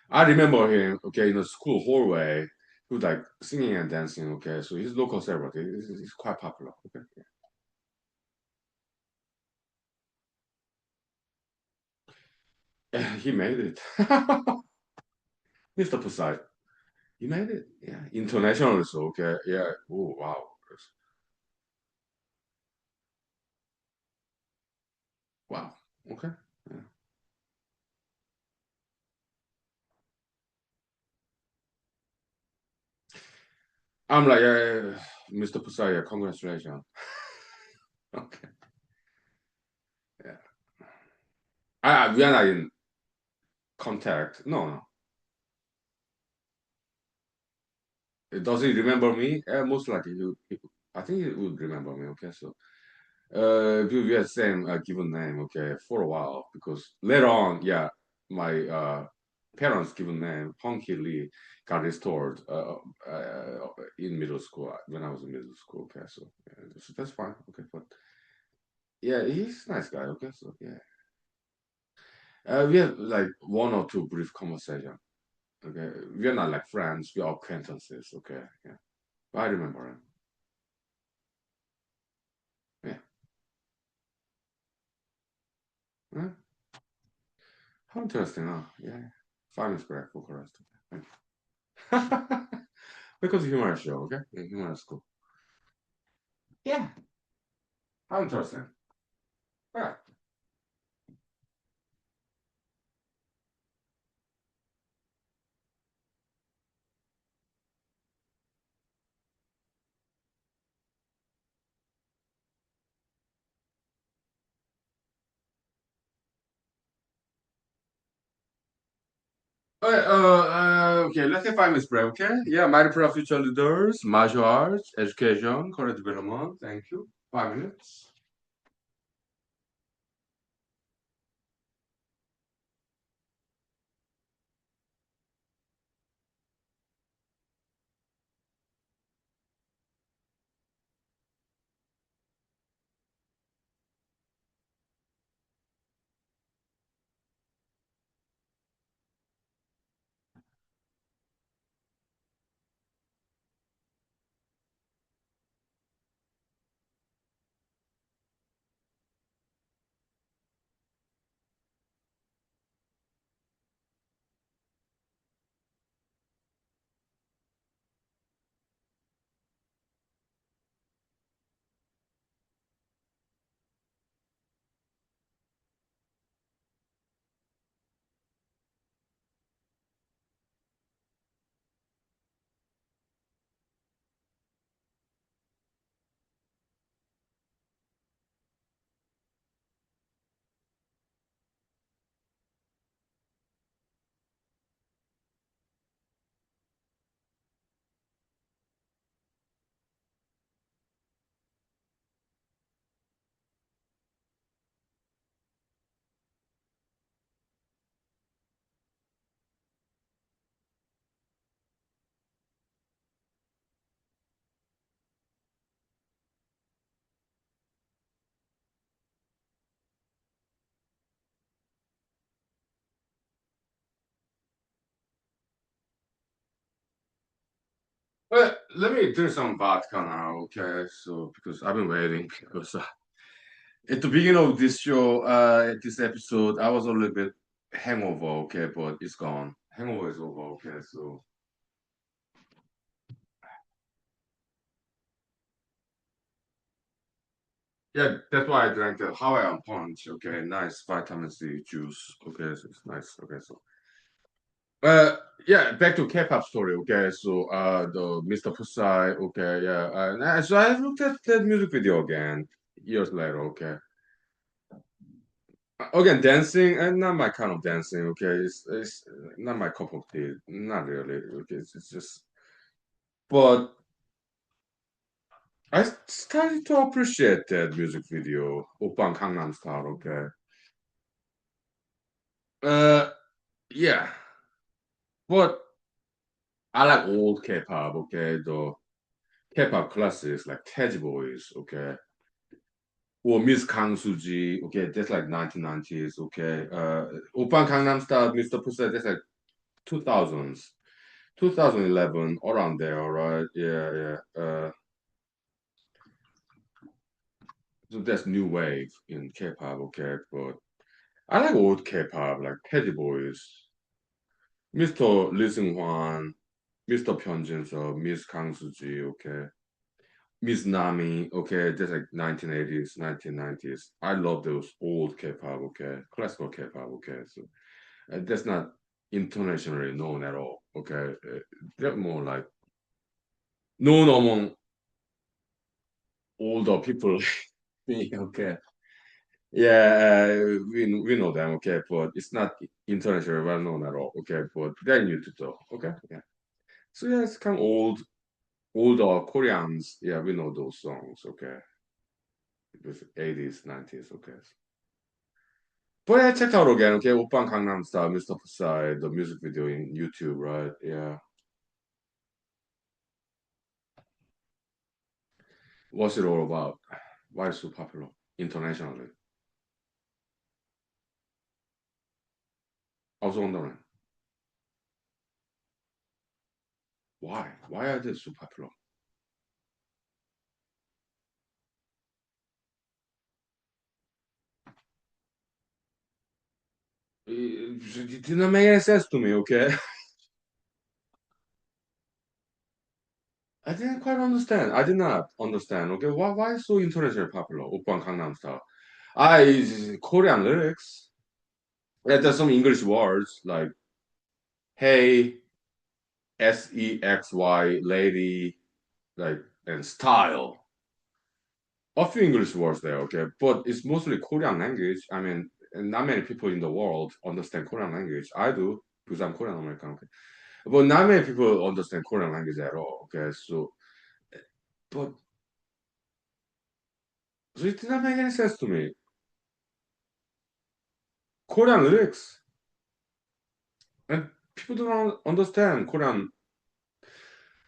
I remember him. Okay, in the school hallway, he was like singing and dancing. Okay, so he's local celebrity. He's quite popular. Okay, yeah. He made it. Mr. Pusai, he made it. Yeah, internationally. So okay, yeah. Oh wow. Wow. Okay. Yeah. I'm like, Mr. Pusaya, congratulations. Okay. Yeah. We are not in contact. No, no. Does he remember me? Most likely, I think he would remember me. Okay, so we had same given name. Okay, for a while because later on, yeah, my parents' given name Huhnkie Lee got restored in middle school when I was in middle school. Okay, so, yeah, so that's fine. Okay, but yeah, he's a nice guy. Okay, so yeah. We have like one or two brief conversation. Okay, we are not like friends. We are acquaintances. Okay, yeah. I remember him. Yeah. Huh? How interesting, huh? Yeah. Fine is correct for correct. Thank you. Because humor show. Okay, yeah, humor is cool. Yeah. How interesting. Yeah. Okay, let's say 5 minutes break, okay? Yeah, my for future leaders, martial arts, education, career development. Thank you. 5 minutes. Well, let me drink some vodka now, okay? So, because I've been waiting, because at the beginning of this show, this episode, I was a little bit hangover, okay, but it's gone. Hangover is over, okay, so. Yeah, that's why I drank the Hawaiian Punch, okay, nice vitamin C juice, okay, so it's nice, okay, so. Uh, yeah, back to K-pop story. Okay, so the Mr. Pusai. Okay, yeah. So I looked at that music video again years later. Okay, again dancing and not my kind of dancing. Okay, it's not my cup of tea. Not really. Okay, it's just. But I started to appreciate that music video, Open Gangnam Style. Okay. Uh, yeah, but I like old K-pop. Okay, the K-pop classics like Teddy Boys. Okay. Or Miss Kang Suji, okay, that's like 1990s, okay. Oppan Gangnam Style, Mr. Pusa, that's like 2000s, 2011, around there, all right. Yeah, yeah. So that's new wave in K-pop, okay. But I like old K-pop, like Teddy Boys, Mr. Lee Seung-hwan, Mr. Hyunjin, Miss Kang Suji, okay. Miss Nami, okay, that's like 1980s, 1990s. I love those old K-pop, okay, classical K-pop, okay. So that's not internationally known at all. Okay, they're more like known among older people. Okay, yeah, we know them. Okay, but it's not internationally well known at all. Okay, but they're new to though. Okay, yeah. So yeah, it's kind of older Koreans. Yeah, we know those songs. Okay, with 80s, 90s. Okay. But I checked out again. Okay, Oppan Gangnam Style, Mr. Psy, the music video in YouTube, right? Yeah. What's it all about? Why is it so popular internationally? I was wondering why? Why are they so popular? It didn't make any sense to me. Okay, I didn't quite understand. I did not understand. Okay, why so internationally popular? Oppan Gangnam Style. Korean lyrics. Yeah, there's some English words like hey, sexy, lady, like and style. A few English words there, okay, but it's mostly Korean language. I mean, not many people in the world understand Korean language. I do. because I'm Korean American. Okay, but not many people understand Korean language at all. Okay, but so it did not make any sense to me. Korean lyrics, and people don't understand Korean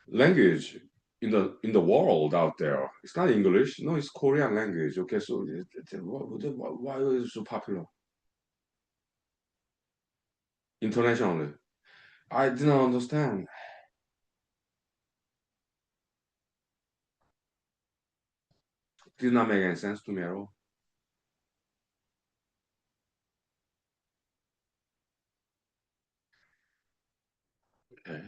language in the world out there. It's not English. No, it's Korean language. Okay, so why is it so popular internationally? I didn't understand. Did not make any sense to me at all. Okay.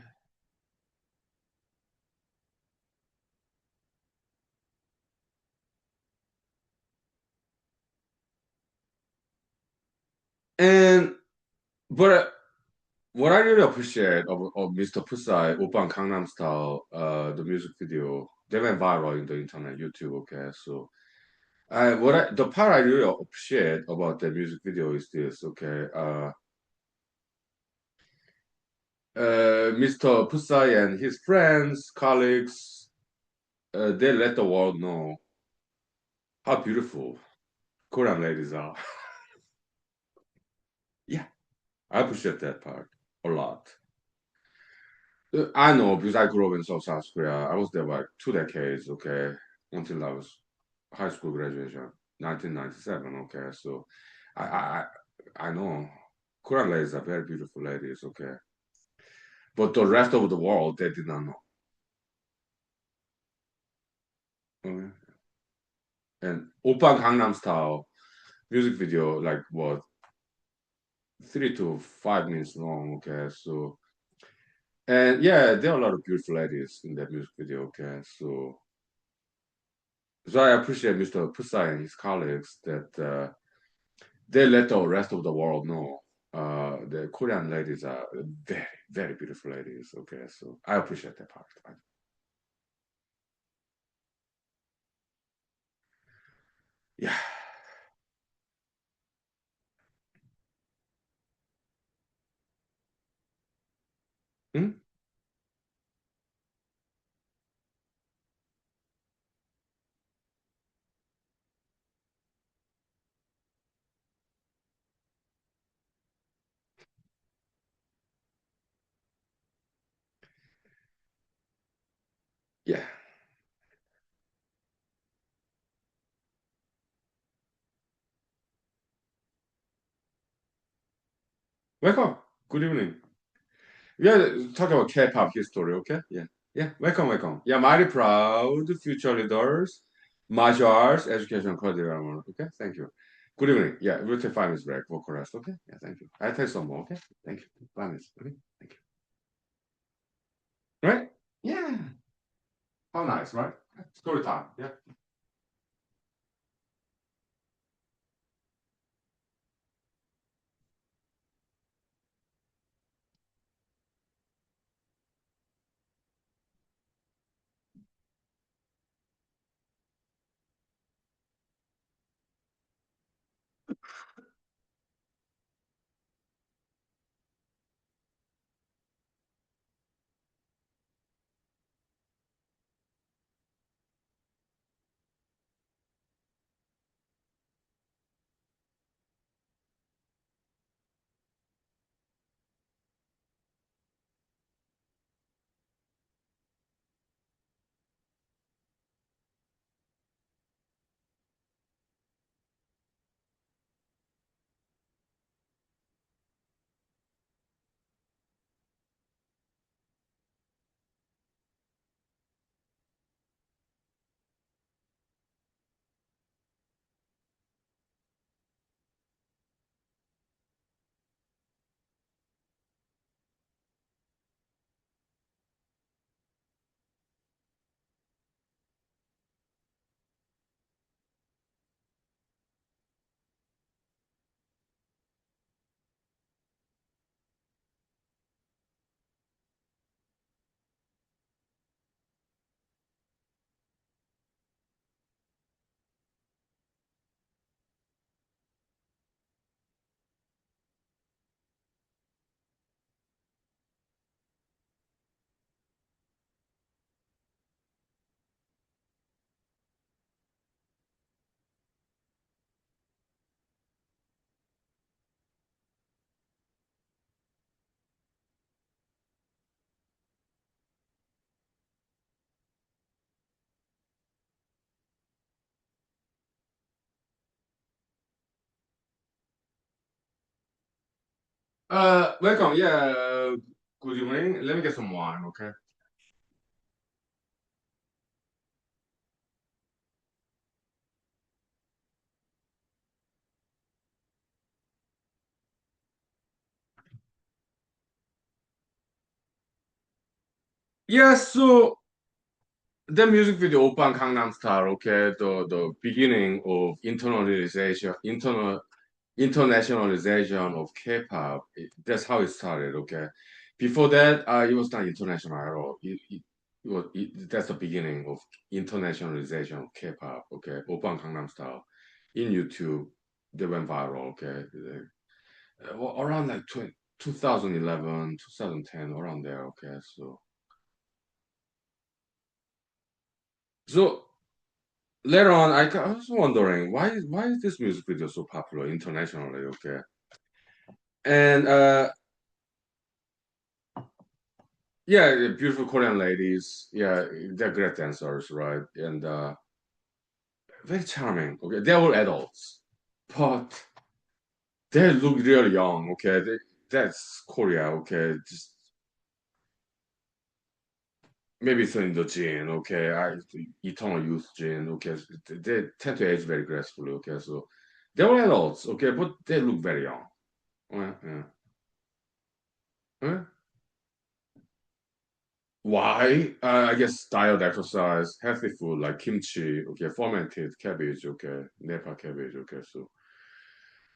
And but what I really appreciate of Mr. Pusai, Open Gangnam Style, the music video, they went viral in the internet, YouTube. Okay, so the part I really appreciate about the music video is this. Okay, Mr. Pusai and his friends, colleagues, they let the world know how beautiful Korean ladies are. Yeah, I appreciate that part a lot. I know because I grew up in South Korea. I was there like 2 decades, okay, until I was high school graduation, 1997. Okay, so I I I know Korean ladies are very beautiful ladies, okay, but the rest of the world they did not know. Okay? And Oppa Gangnam Style music video like what 3 to 5 minutes long, okay, so and yeah, there are a lot of beautiful ladies in that music video, okay, so I appreciate Mr. Pusai and his colleagues that. They let the rest of the world know the Korean ladies are very, very beautiful ladies. Okay, so I appreciate that part. Yeah. Hmm? Yeah. Welcome. Good evening. We are talking about K-pop history. Okay. Yeah. Yeah. Welcome. Welcome. Yeah. Mighty proud future leaders, martial arts, education, program. Okay. Thank you. Good evening. Yeah. We'll take 5 minutes break for rest. Okay. Yeah. Thank you. I'll take some more. Okay. Thank you. 5 minutes. Okay. Thank you. Right? Yeah. How nice, right? Story time. Yeah. Welcome. Yeah, good evening. Let me get some wine, okay? Yeah, so the music video Open Gangnam Style, okay, the beginning of internationalization of K-pop. That's how it started, okay. Before that, it was not international at all. That's the beginning of internationalization of K-pop, okay. Open Gangnam Style in YouTube, they went viral, okay. Around like 2011, 2010, around there. Okay, so later on, I was wondering why is this music video so popular internationally? Okay, and yeah, the beautiful Korean ladies, yeah, they're great dancers, right? And very charming. Okay, they're all adults, but they look really young. Okay, that's Korea. Okay, just maybe it's in the gene, okay. Eternal youth gene, okay. They tend to age very gracefully, okay. So they were adults, okay, but they look very young. Yeah. Yeah. Why? I guess diet, exercise, healthy food like kimchi, okay, fermented cabbage, okay, Nepal cabbage, okay. So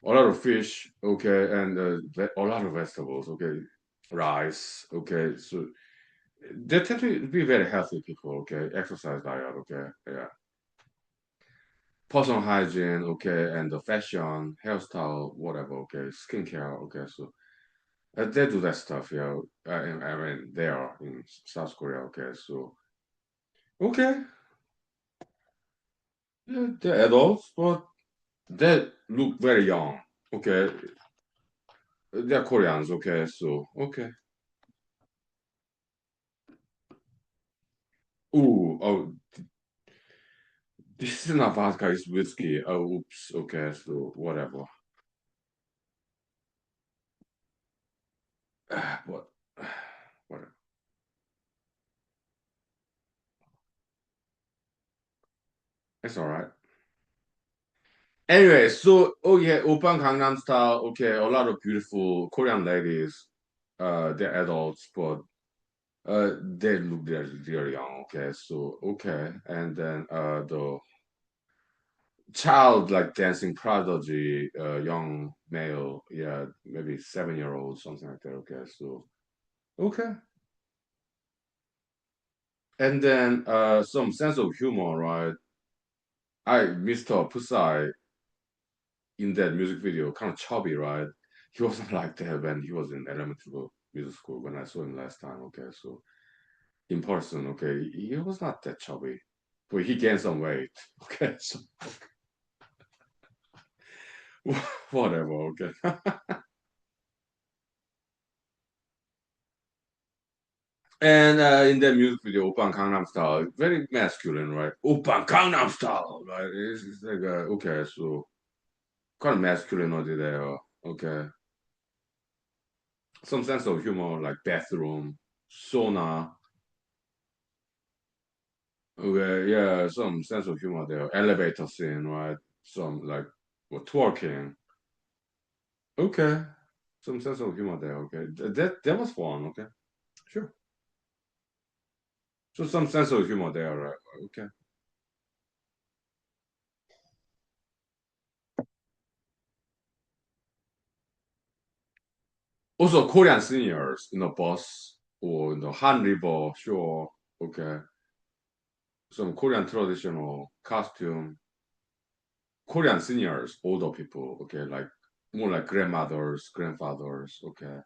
a lot of fish, okay, and a lot of vegetables, okay, rice, okay. So they tend to be very healthy people, okay. Exercise diet, okay, yeah. Personal hygiene, okay, and the fashion, hairstyle, whatever, okay, skincare, okay. So they do that stuff, yeah. I mean, they are in South Korea, okay. So okay, yeah, they're adults, but they look very young, okay. They're Koreans, okay. So okay. Ooh, oh, this is not vodka, it's whiskey. Oh, oops, okay. So whatever. What? Whatever. It's all right. Anyway, so oh yeah, Open Gangnam Style. Okay, a lot of beautiful Korean ladies. They're adults, but they look they're young. Okay, so okay, and then the child like dancing prodigy, young male, yeah, maybe 7 year old, something like that. Okay, so okay, and then some sense of humor, right? Mr. Pusai in that music video, kind of chubby, right? He wasn't like that when he was in elementary music school when I saw him last time. Okay, so in person, okay, he was not that chubby, but he gained some weight. Okay, so whatever. Okay, and in that music video, Oppan Gangnam Style, very masculine, right? Oppan Gangnam Style, right? It's like okay, so kind of masculinity there. Okay, some sense of humor, like bathroom, sauna. Okay, yeah, some sense of humor there. Elevator scene, right? Some like what twerking. Okay, some sense of humor there. Okay, that was fun. Okay, sure. So some sense of humor there. Right? Okay. Also, Korean seniors in the bus or in the Han River shore. Okay, some Korean traditional costume. Korean seniors, older people. Okay, like more like grandmothers, grandfathers. Okay,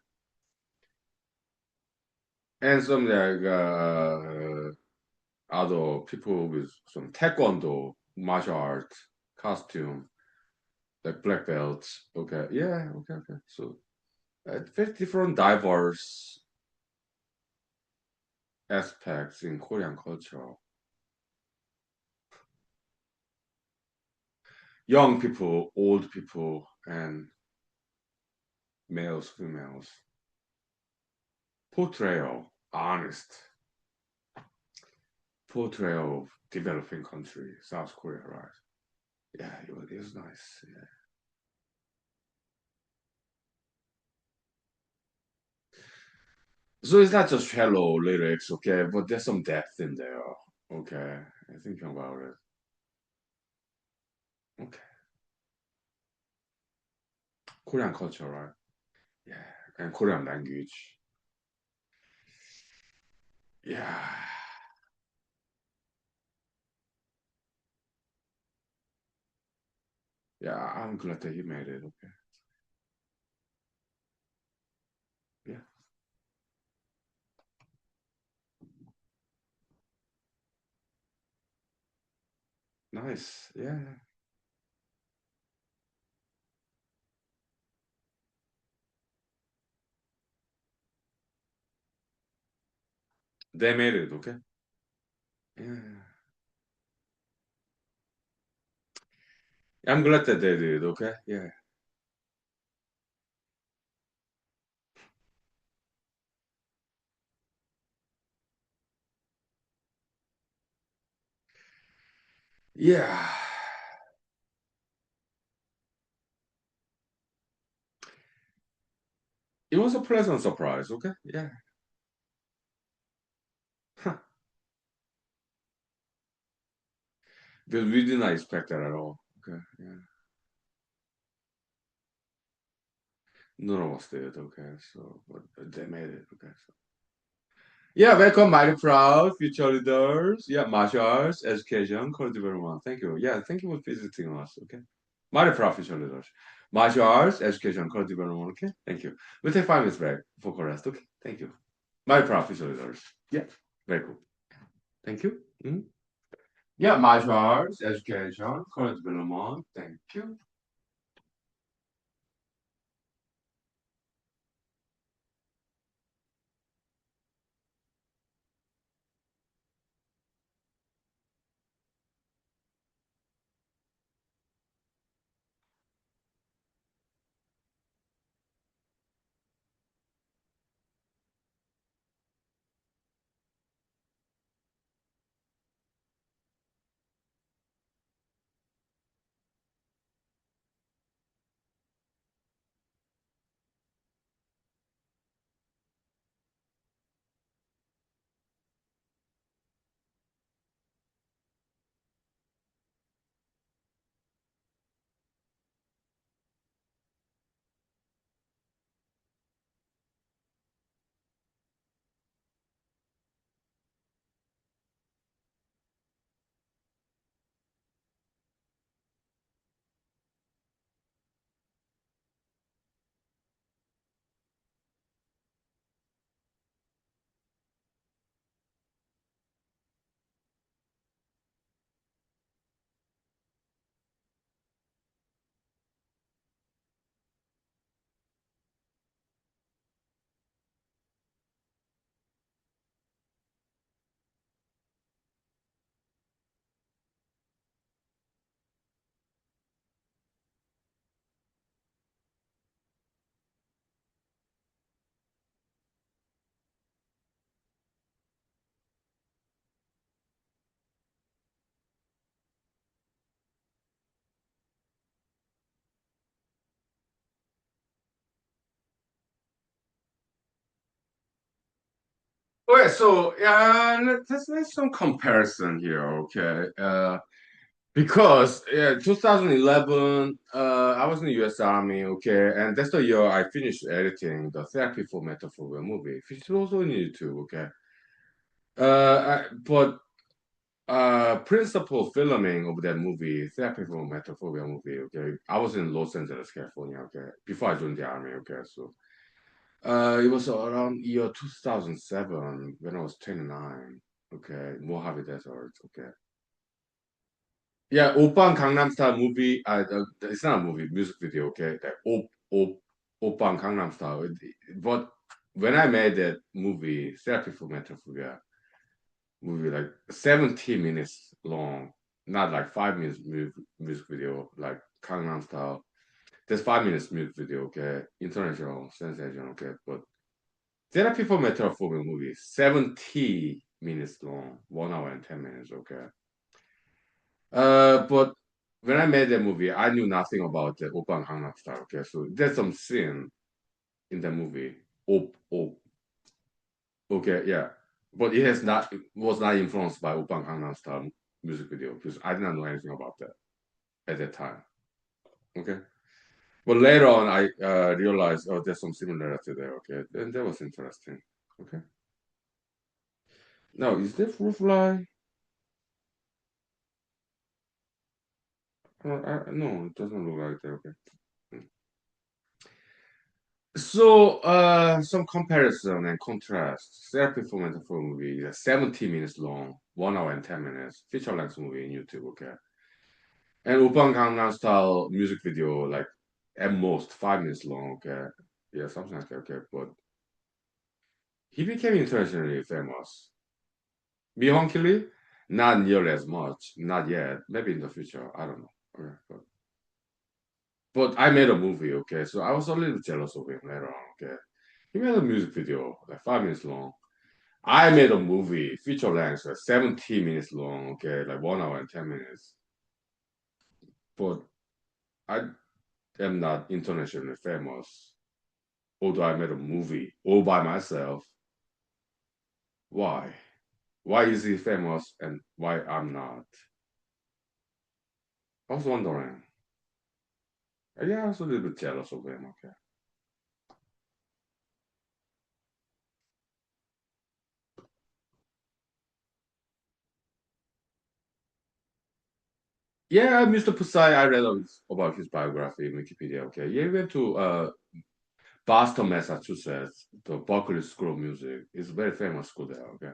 and some like other people with some taekwondo martial art costume, like black belts. Okay, yeah, okay. So very different, diverse aspects in Korean culture. Young people, old people, and males, females. Portrayal, honest. Portrayal of developing country, South Korea, right? Yeah, it was nice. Yeah. So it's not just shallow lyrics, okay, but there's some depth in there. Okay, I think about it. Okay, Korean culture, right? Yeah, and Korean language. Yeah, yeah, I'm glad that you made it. Okay, yeah, nice. Yeah, they made it. Okay, yeah, I'm glad that they did. Okay, yeah, yeah. It was a pleasant surprise. Okay, yeah, because we did not expect that at all. Okay, yeah, none of us did. Okay, so but they made it. Okay, so. Yeah, welcome, mighty proud future leaders. Yeah, martial arts, education, culture development. Thank you. Yeah, thank you for visiting us. Okay, mighty proud future leaders. Martial arts, education, culture development. Okay, thank you. We'll take 5 minutes break for rest. Okay, thank you. Mighty proud future leaders. Yeah, very cool. Thank you. Mhm. Yeah, martial arts, education, culture development. Thank you. Okay, so yeah, let's some comparison here. Okay, because yeah, 2011, I was in the U.S. Army. Okay, and that's the year I finished editing the Therapy for Metaphobia movie, which is also in YouTube. Okay, but principal filming of that movie, Therapy for Metaphobia movie. Okay, I was in Los Angeles, California. Okay, before I joined the army. Okay, so it was around year 2007 when I was 29. Okay, Mojave Desert. Okay. Yeah, Oppan Gangnam Style movie. It's not a movie, music video. Okay, that Oppan Gangnam Style. But when I made that movie, Therapy for Metaphobia movie, like 70 minutes long, not like 5 minutes music video, like Gangnam Style. There's 5 minutes music video, okay? International sensation, okay? But Therapy for Metrophobia movie, 70 minutes long, 1 hour and 10 minutes, okay? But when I made that movie, I knew nothing about the Oppa Gangnam Style, okay? So there's some scene in the movie, op, okay, yeah. But it was not influenced by Oppa Gangnam Style music video because I did not know anything about that at that time, okay? But later on, I realized, oh, there's some similarity there, okay? And that was interesting, okay? Now, is that fruit fly? No, it doesn't look like that, okay? So, some comparison and contrast. Therapy for Mental for movie is 70 minutes long, 1 hour and 10 minutes, feature length movie in YouTube, okay? And Open Gangnam Style music video, like at most 5 minutes long, okay? Yeah, something like that, okay? But he became internationally famous. Me Huhnkie, not nearly as much, not yet. Maybe in the future, I don't know. Okay, but I made a movie, okay? So I was a little jealous of him later on, okay? He made a music video, like 5 minutes long. I made a movie, feature length, 17 minutes long, okay, like 1 hour and 10 minutes. But I am not internationally famous, although I made a movie all by myself. Why? Why is he famous and why I'm not? I was wondering. Yeah, I was a little bit jealous of him, okay. Yeah, Mr. Pusai, I read about his biography in Wikipedia, okay. Yeah, he went to Boston, Massachusetts, the Berkeley School of Music. It's a very famous school there, okay.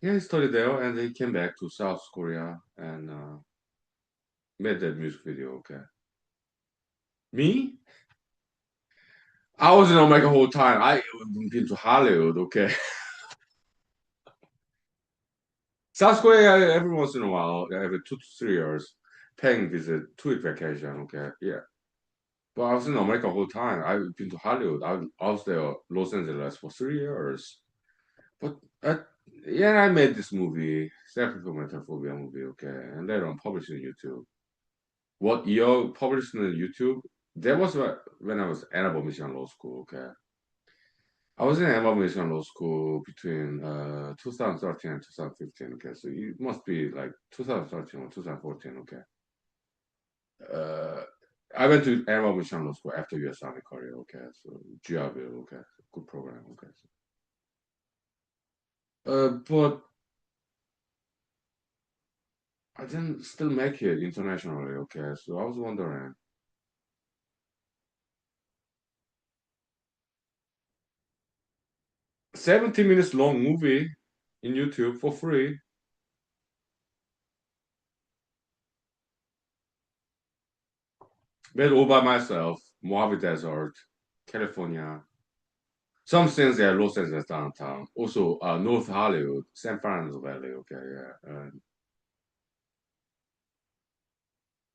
Yeah, he studied there and he came back to South Korea and made that music video, okay. Me? I was in America the whole time. I been to Hollywood, okay. South Korea every once in a while, every 2 to 3 years, paying visit, 2 week vacation, okay. Yeah. But I was in America the whole time. I've been to Hollywood. I was there, Los Angeles, for 3 years. But yeah, I made this movie, Self-Implemental Phobia movie, okay, and later on published on YouTube. What year published on YouTube? That was when I was Annabelle Mission Law School, okay. I was in Annabelle Mission Law School between 2013 and 2015, okay, so it must be like 2013 or 2014, okay. Uh, I went to Annabelle Mission Law School after US Army career, okay, so GRV, okay, good program, okay. But I didn't still make it internationally, okay, so I was wondering, 70 minutes long movie in YouTube for free, made all by myself, Mojave Desert, California. Some things there, Los Angeles downtown. Also, North Hollywood, San Fernando Valley. Okay, yeah.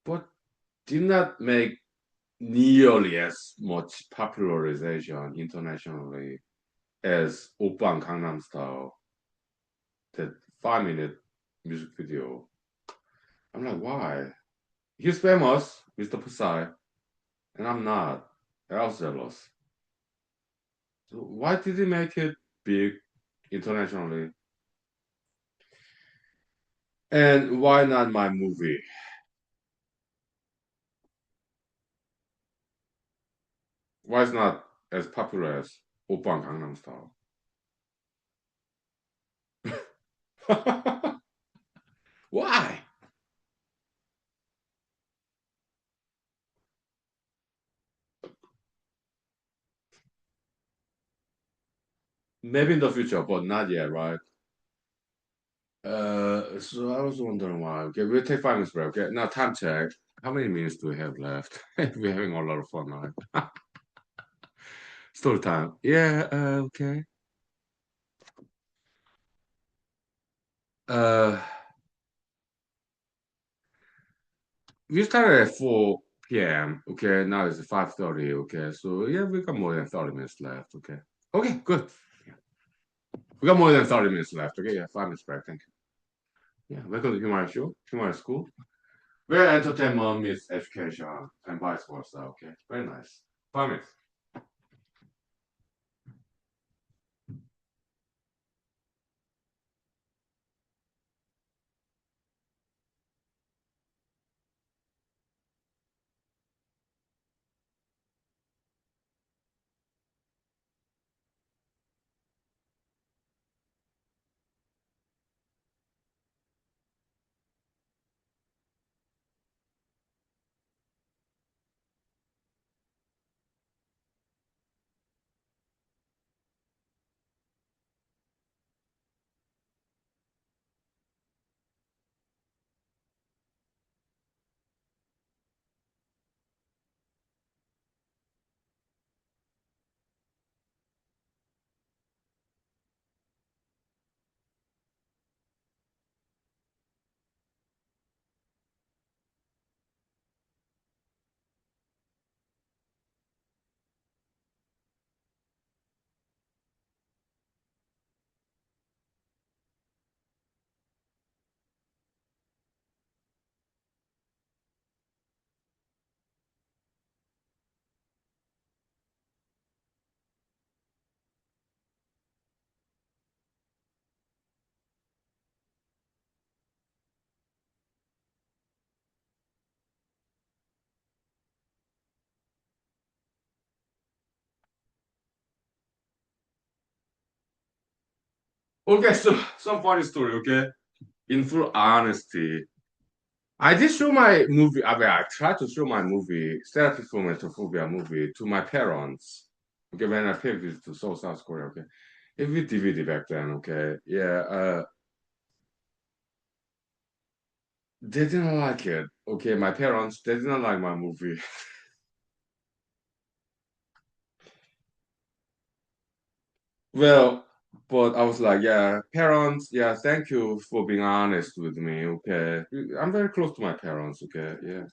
But did not make nearly as much popularization internationally as Oppan Gangnam Style, that 5 minute music video. I'm like, why? He's famous, Mr. Psy, and I'm not. I was jealous. So why did he make it big internationally? And why not my movie? Why is not as popular as Oppa Gangnam Style? Why? Maybe in the future, but not yet, right? So I was wondering why. Okay, we'll take 5 minutes break. Okay, now time check. How many minutes do we have left? We're having a lot of fun, right? Story time. Yeah. Okay. Uh, we started at 4. p.m. Okay, now it's 5:30. Okay, so yeah, we got more than 30 minutes left. Okay. Okay, good. Yeah. We got more than 30 minutes left. Okay, yeah, 5 minutes break. Thank you. Yeah, welcome to Humor Show, Humor School, where entertainment meets education and vice versa. Okay, very nice. 5 minutes. Okay, so some funny story. Okay, in full honesty, I did show my movie. I mean, I tried to show my movie, Therapy for Metaphobia movie, to my parents. Okay, when I paid visit to Seoul, South Korea. Okay, if we DVD back then. Okay, yeah, they didn't like it. Okay, my parents, they didn't like my movie. Well, but I was like, yeah, parents, yeah, thank you for being honest with me. Okay, I'm very close to my parents. Okay, yeah,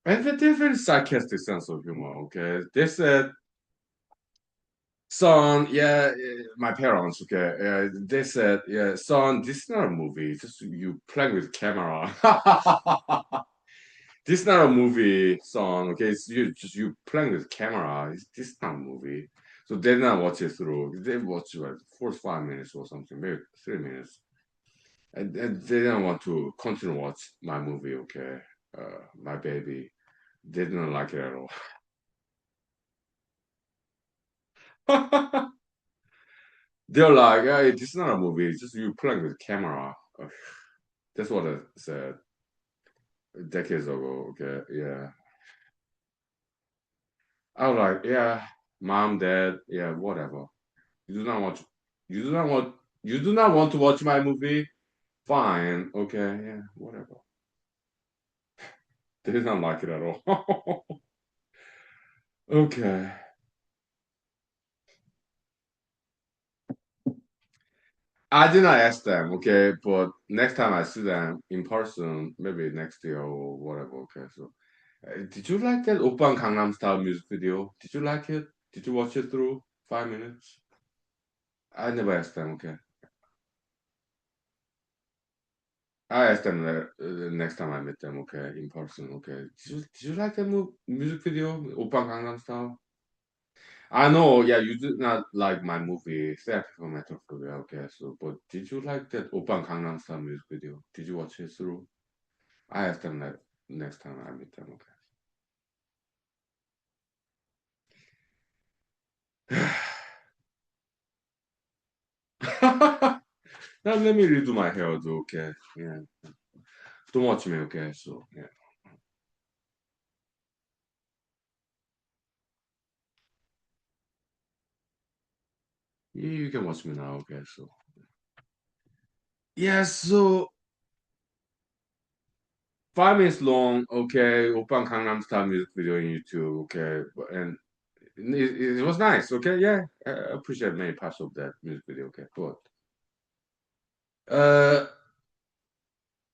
and they're very sarcastic sense of humor. Okay, they said, son, yeah, my parents, okay, they said, yeah, son, this is not a movie. Just you playing with camera. This is not a movie, son. Okay, it's you playing with camera. This is not a movie. So they did not watch it through. They watched like 4 or 5 minutes or something, maybe 3 minutes, and they didn't want to continue watch my movie. Okay, my baby, they didn't like it at all. They're like, hey, this is not a movie. It's just you playing with camera. That's what I said decades ago. Okay, yeah. I was like, yeah, mom, dad, yeah, whatever. You do not want, you do not want, you do not want to watch my movie. Fine, okay, yeah, whatever. They did not like it at all. Okay, I did not ask them. Okay, but next time I see them in person, maybe next year or whatever. Okay, so did you like that Oppan Gangnam Style music video? Did you like it? Did you watch it through 5 minutes? I never asked them. Okay, I asked them next time I met them. Okay, in person. Okay, did you like that music video, Oppan Gangnam Style? I know. Yeah, you did not like my movie, Therapy for Metaphobia. Okay, so but did you like that Oppan Gangnam Style music video? Did you watch it through? I asked them that next time I meet them. Okay. Now let me redo my hair, though. Okay, yeah. Don't watch me. Okay, so yeah. You can watch me now, okay? So yeah, so 5 minutes long, okay. Open Gangnam Style music video on YouTube, okay, and it was nice, okay. Yeah, I appreciate many parts of that music video, okay. But uh,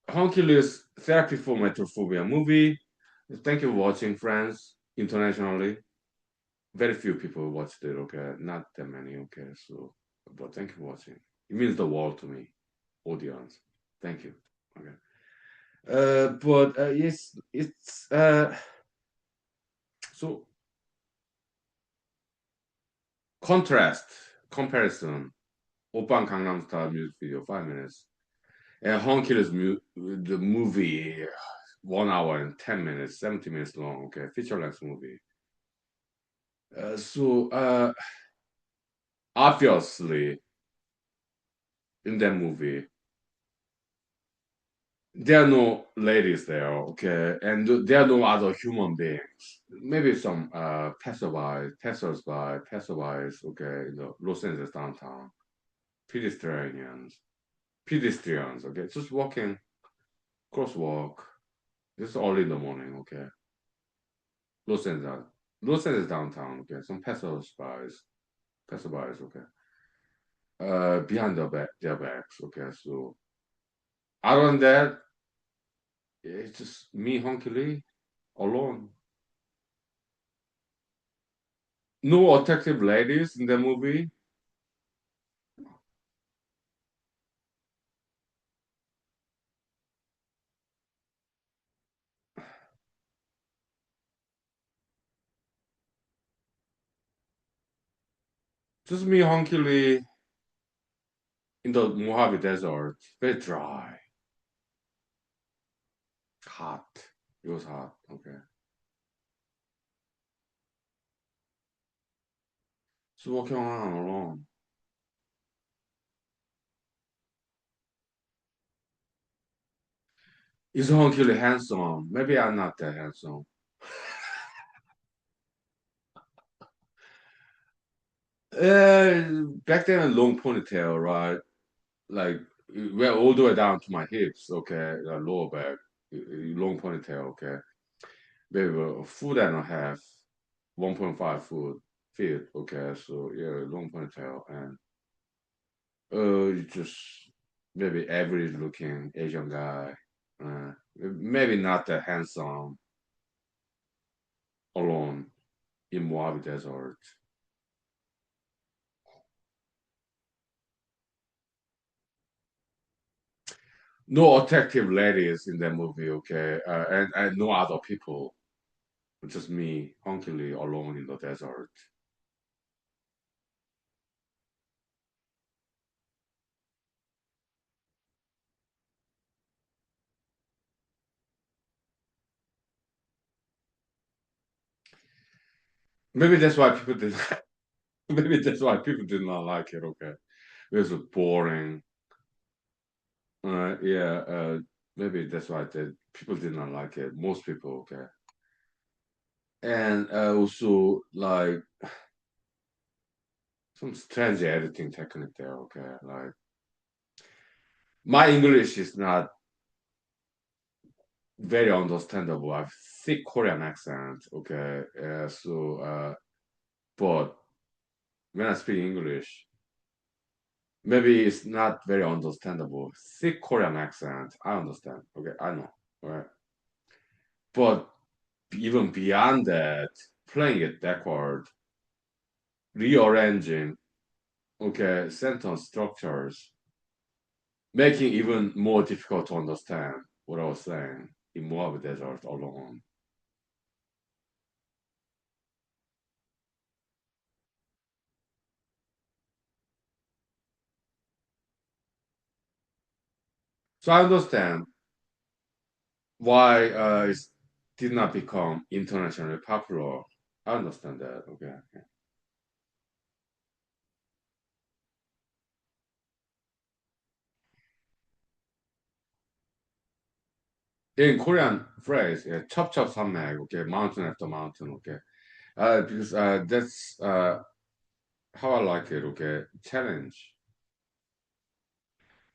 Huhnkie Therapy for Metrophobia movie. Thank you for watching, friends, internationally. Very few people watched it, okay? Not that many, okay? So, but thank you for watching. It means the world to me, audience. Thank you. Okay. But yes, it's so contrast, comparison. Open Gangnam Style music video, 5 minutes. And the movie, 1 hour and 10 minutes, 70 minutes long. Okay, feature length movie. Obviously, in that movie, there are no ladies there. Okay, and there are no other human beings. Maybe some passerbys. Okay, in the Los Angeles downtown, pedestrians, pedestrians. Okay, just walking, crosswalk. It's early in the morning. Okay, Los Angeles, Los Angeles downtown. Okay, some passerbys. Okay, behind their backs. Okay, so other than that, it's just me, Huhnkie Lee, alone. No attractive ladies in the movie. Just me, Huhnkie Lee, in the Mojave Desert. Very dry, hot. It was hot. Okay, so walking around alone. Is Huhnkie Lee handsome? Maybe I'm not that handsome. Back then, a long ponytail, right? Like well, all the way down to my hips. Okay, lower back, long ponytail. Okay, maybe a foot and a half, 1.5 feet. Okay, so yeah, long ponytail and just maybe average looking Asian guy. Maybe not that handsome alone in Mojave Desert. No attractive ladies in that movie. Okay, and no other people. Just me, Hunkily alone in the desert. Maybe that's why people did. Maybe that's why people did not like it. Okay, it was boring. Yeah. Maybe that's why people did not like it. Most people. Okay, and also like some strange editing technique there. Okay, like my English is not very understandable. I have thick Korean accent. Okay, but when I speak English, maybe it's not very understandable. Thick Korean accent, I understand. Okay, I know. Right, but even beyond that, playing it backward, rearranging, okay, sentence structures, making even more difficult to understand what I was saying in Moab Desert alone. So I understand why it did not become internationally popular. I understand that. Okay. In Korean phrase, yeah, chop chop 산맥, okay, mountain after mountain, okay. Because that's how I like it, okay. Challenge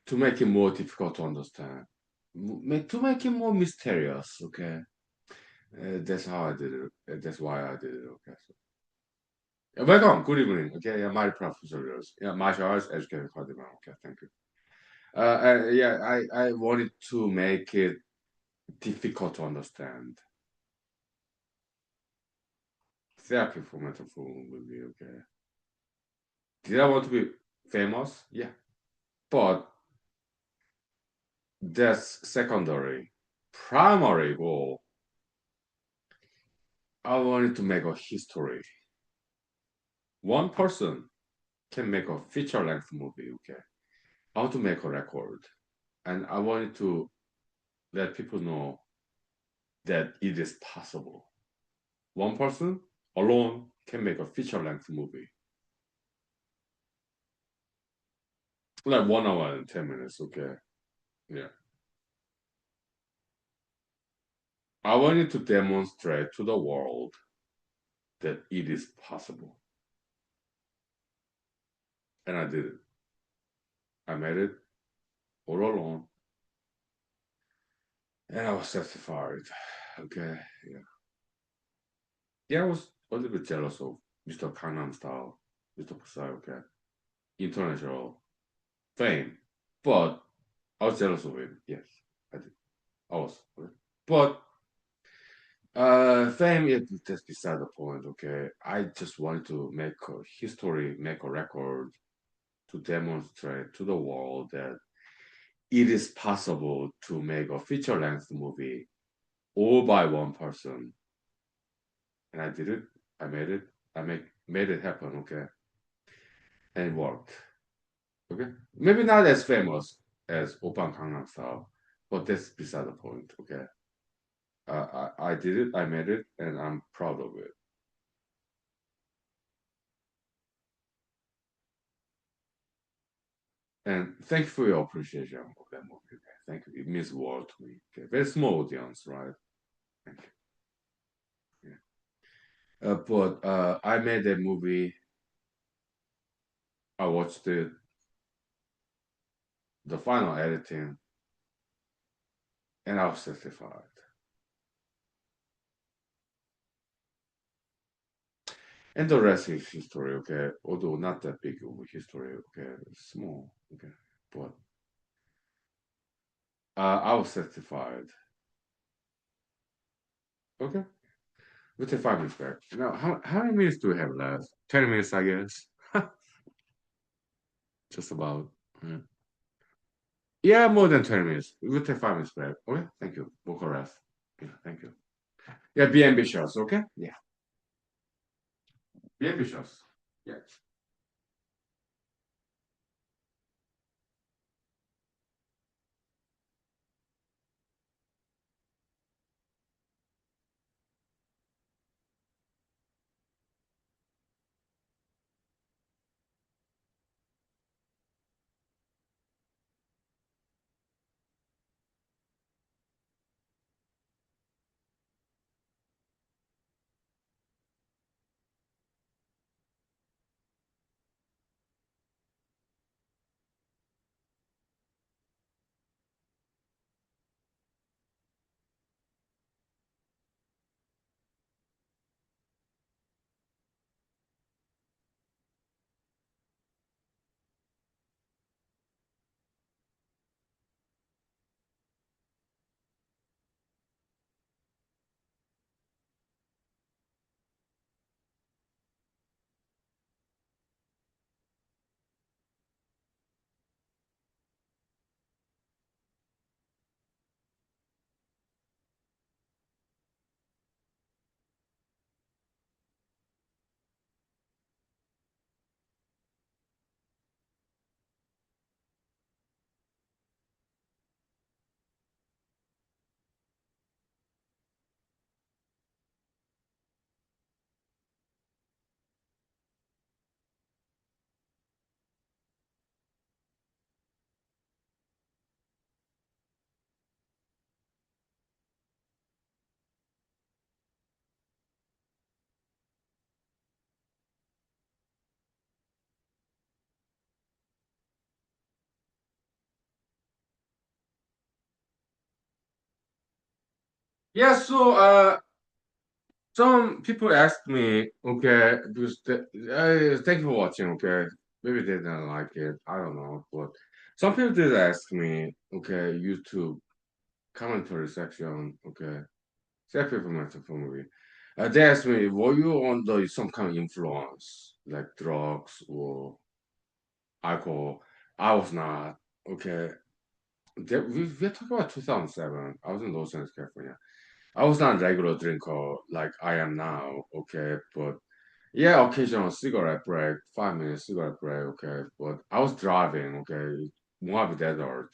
to make it more difficult to understand, to make it more mysterious, okay. That's how I did it. That's why I did it, okay. So, yeah, welcome. Good evening. Okay, yeah, my professors. Yeah, martial arts educator, okay. Thank you. Yeah, I wanted to make it difficult to understand. Therapy for mental full would be okay. Did I want to be famous? Yeah, but that's secondary. Primary goal, I wanted to make a history. One person can make a feature-length movie, okay? I want to make a record, and I wanted to let people know that it is possible. One person alone can make a feature-length movie, like 1 hour and 10 minutes, okay? Yeah. I wanted to demonstrate to the world that it is possible. And I did it. I made it all alone. And I was satisfied. Okay. Yeah. Yeah, I was a little bit jealous of Mr. Gangnam style, Mr. Psy, okay. International fame. But I was jealous of him. Yes, I did. I was. Okay. But fame is just beside the point, okay. I just wanted to make a history, make a record to demonstrate to the world that it is possible to make a feature-length movie all by one person. And I did it. I made it. I made it happen, okay? And it worked. Okay? Maybe not as famous as Open Gangnam Style, but that's beside the point, okay? I did it, I made it, and I'm proud of it. And thank you for your appreciation of that movie. Okay? Thank you. It means a lot to me. Okay? Very small audience, right? Thank you. Yeah. But I made that movie. I watched it, the final editing, and I was satisfied. And the rest is history, okay? Although not that big of a history, okay? Small, okay? But I was satisfied. Okay? We'll take 5 minutes back. Now, how many minutes do we have left? 10 minutes, I guess. Just about. Yeah. Yeah, more than 10 minutes. We'll take 5 minutes back. Okay? Thank you. Vocal rest. Yeah, thank you. Yeah, be ambitious, okay? Yeah. Be ambitious. Yeah. Yeah, so some people asked me, okay, because thank you for watching, okay. Maybe they didn't like it. I don't know. But Some people did ask me, okay, YouTube commentary section, okay, exactly from my movie. They asked me, were you under some kind of influence, like drugs or alcohol? I was not. Okay, we're talking about 2007. I was in Los Angeles, California. I was not a regular drinker like I am now. Okay, but yeah, occasional cigarette break, 5 minutes cigarette break. Okay, but I was driving. Okay, Mojave Desert.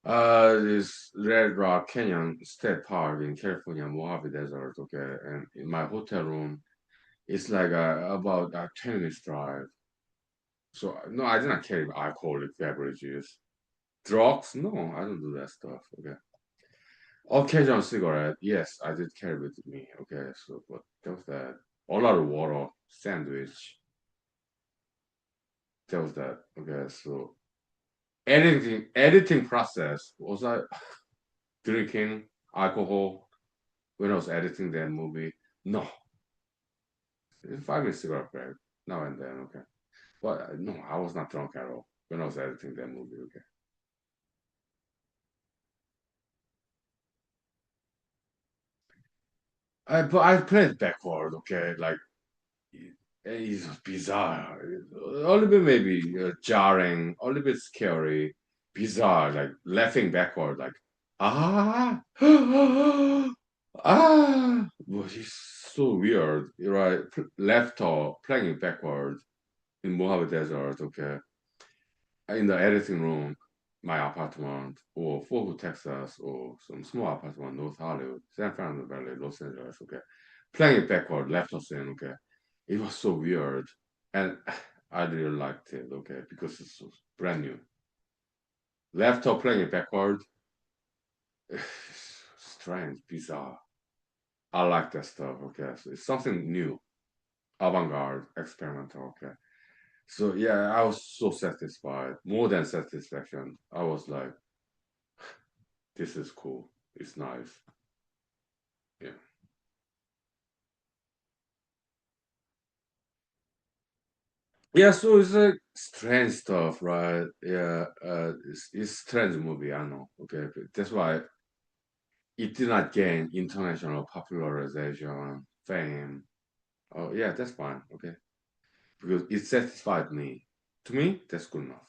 This Red Rock Canyon State Park in California, Mojave Desert. Okay, and in my hotel room, it's like about a 10 minutes drive. So no, I did not carry alcoholic beverages. Drugs? No, I don't do that stuff. Okay. Occasional cigarette. Yes, I did carry with me. Okay, so but that was that. A lot of water, sandwich. That was that. Okay, so editing process. Was I drinking alcohol when I was editing that movie? No. 5 minutes cigarette break now and then. Okay, but no, I was not drunk at all when I was editing that movie. Okay. But I played backward. Okay, like it's bizarre. A little bit maybe jarring, a little bit scary, bizarre, like laughing backward, like ah ah. Well, it's so weird, right? Laughter playing backward in Mojave Desert. Okay, in the editing room, my apartment, or Fort Worth, Texas, or some small apartment, North Hollywood, San Fernando Valley, Los Angeles. Okay, playing it backward, laughter scene. Okay, it was so weird, and I really liked it. Okay, because it's so brand new. Laptop playing it backward, strange, bizarre. I like that stuff. Okay, so it's something new, avant-garde, experimental. Okay, so yeah, I was so satisfied, more than satisfaction. I was like, this is cool. It's nice. Yeah. Yeah, so it's like strange stuff, right? Yeah, it's strange movie, I know. Okay, but that's why it did not gain international popularization, fame. Oh, yeah, that's fine. Okay, because it satisfied me. To me, that's good enough.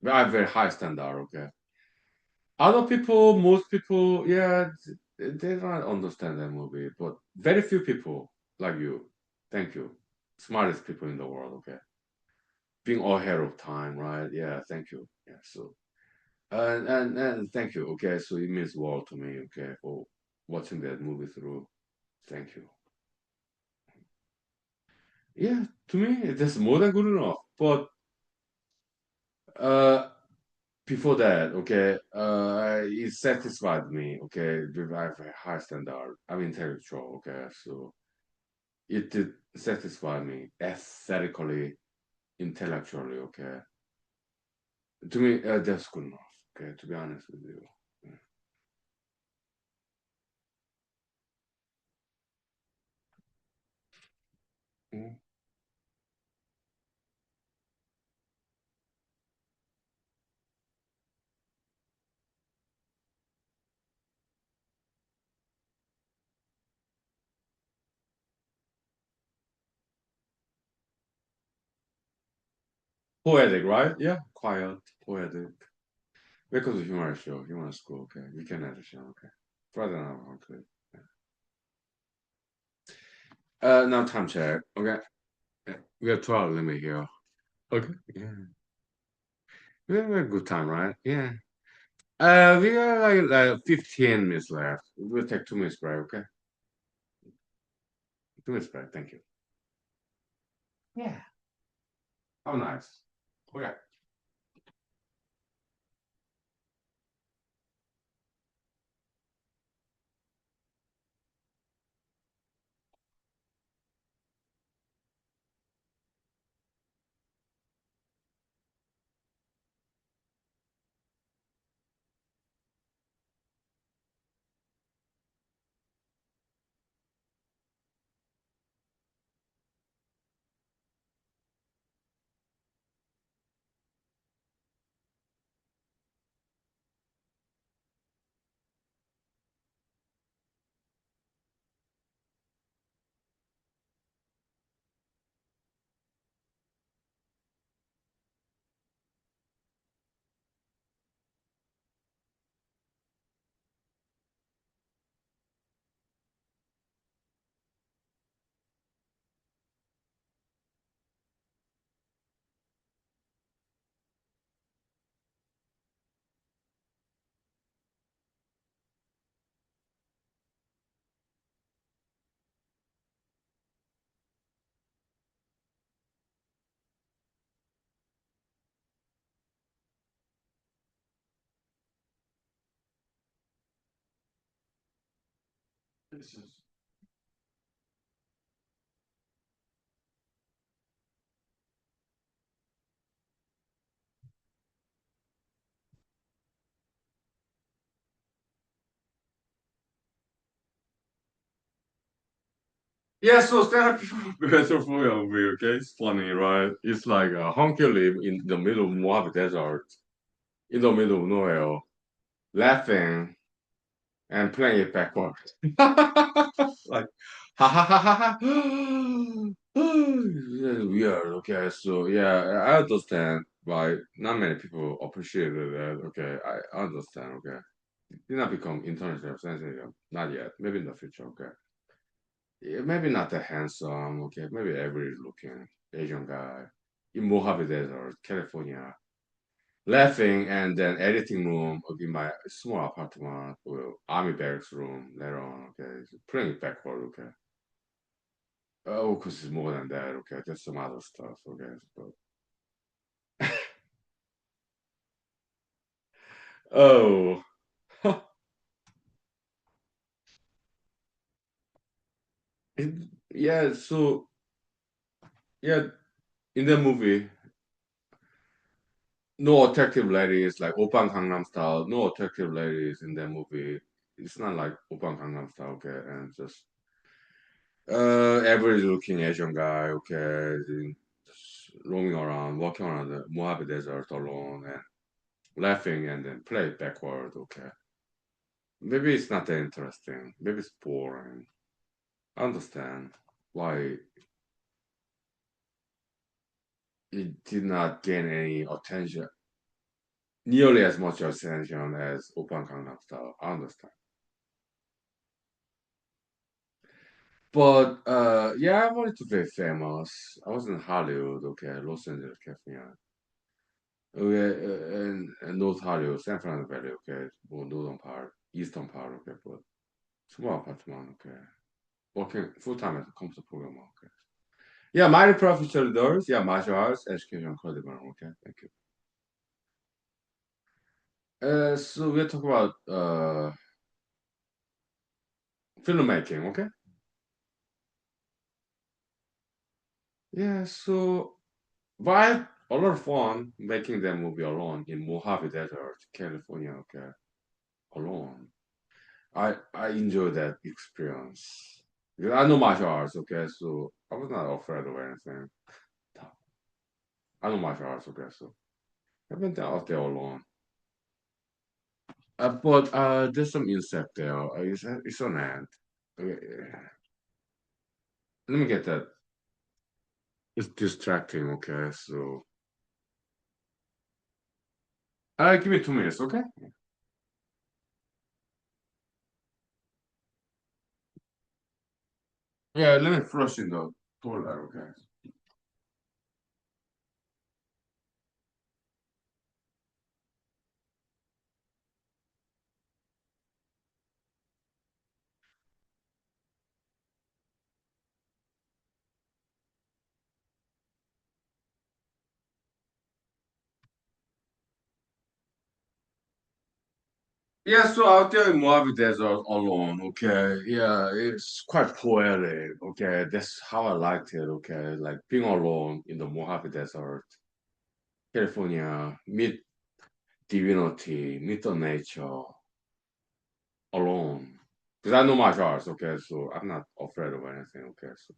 But I have very high standard. Okay, other people, most people, yeah, they don't understand that movie, but very few people like you. Thank you, smartest people in the world. Okay, being ahead of time, right? Yeah, thank you. Yeah, so and thank you. Okay, so it means a lot to me. Okay, for watching that movie through. Thank you. Yeah, to me, that's more than good enough. But uh, before that, okay, it satisfied me. Okay, with I have a high standard. I'm intellectual. Okay, so it did satisfy me aesthetically, intellectually. Okay, to me, that's good enough. Okay, to be honest with you. Mm. Poetic, right? Yeah, quiet, poetic. Because of humor show, humor school. Okay, we can understand. Okay, further now. Okay. Now time check. Okay, we have 12 limit here. Okay. Yeah. We have a good time, right? Yeah. We got like 15 minutes left. We'll take 2 minutes break, okay? 2 minutes break, thank you. Yeah. How nice. Okay. Yeah, so stand better for your movie, okay? It's funny, right? It's like a Huhnkie live in the middle of Mojave Desert, in the middle of nowhere, laughing and playing it backwards. Like, ha ha ha ha ha. That's weird, okay? So, yeah, I understand why not many people appreciated that, okay? I understand, okay? Did not become international sensitive, not yet, maybe in the future, okay? Yeah, maybe not that handsome, okay? Maybe average looking Asian guy in Mojave Desert, California, laughing and then editing room in my small apartment, well, army barracks room later on, okay? Playing it backward, okay? Oh, because it's more than that, okay? There's some other stuff, okay? But oh, it, yeah. So yeah, in the movie, no attractive ladies like Oppan Gangnam Style. No attractive ladies in that movie. It's not like Oppan Gangnam Style, okay? And just average looking Asian guy, okay? Just roaming around, walking around the Mojave Desert alone and laughing and then play it backward, okay? Maybe it's not that interesting. Maybe it's boring. I understand why it did not gain any attention, nearly as much attention as Open Gangnam Style. I understand. But yeah, I wanted to be famous. I was in Hollywood, okay, Los Angeles, California. Okay, and North Hollywood, San Fernando Valley, okay, or northern part, eastern part, okay, but small apartment, okay. Working full time as a computer programmer, okay. Yeah, my professional doors, yeah, martial arts, education, credible, okay, thank you. So we're talking about filmmaking, okay? Yeah, so but I had a lot of fun making that movie alone in Mojave Desert, California, okay, alone. I enjoyed that experience. Because I know martial arts, okay, so I was not afraid of anything. I know martial arts, okay, so I went out there alone. But there's some insect there. It's an ant. Okay, let me get that. It's distracting, okay, so give me 2 minutes, okay? Yeah, let me flush in the toilet, okay? Yeah, so out there in Mojave Desert alone, okay. Yeah, it's quite poetic, okay. That's how I liked it, okay. Like being alone in the Mojave Desert, California, meet divinity, meet the nature, alone. Because I know martial arts, okay, so I'm not afraid of anything, okay. So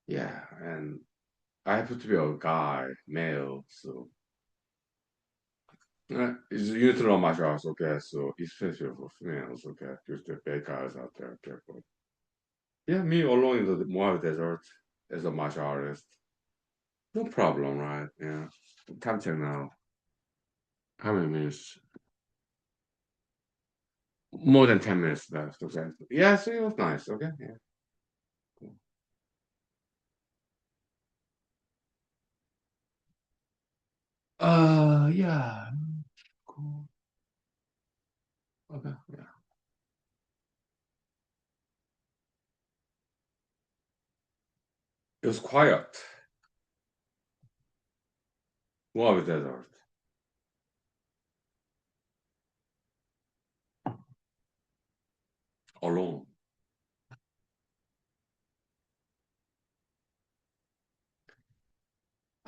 yeah, and I happen to be a guy, male, so it's neutral martial arts, okay, so especially for females, okay, because the bad guys out there, okay. But yeah, me alone in the Mojave Desert as a martial artist. No problem, right? Yeah. Time check now. How many minutes? More than 10 minutes left, okay. Yeah, so it was nice, okay. Yeah. Cool. Yeah. Cool. Okay. Yeah. It was quiet. Mojave Desert. Alone.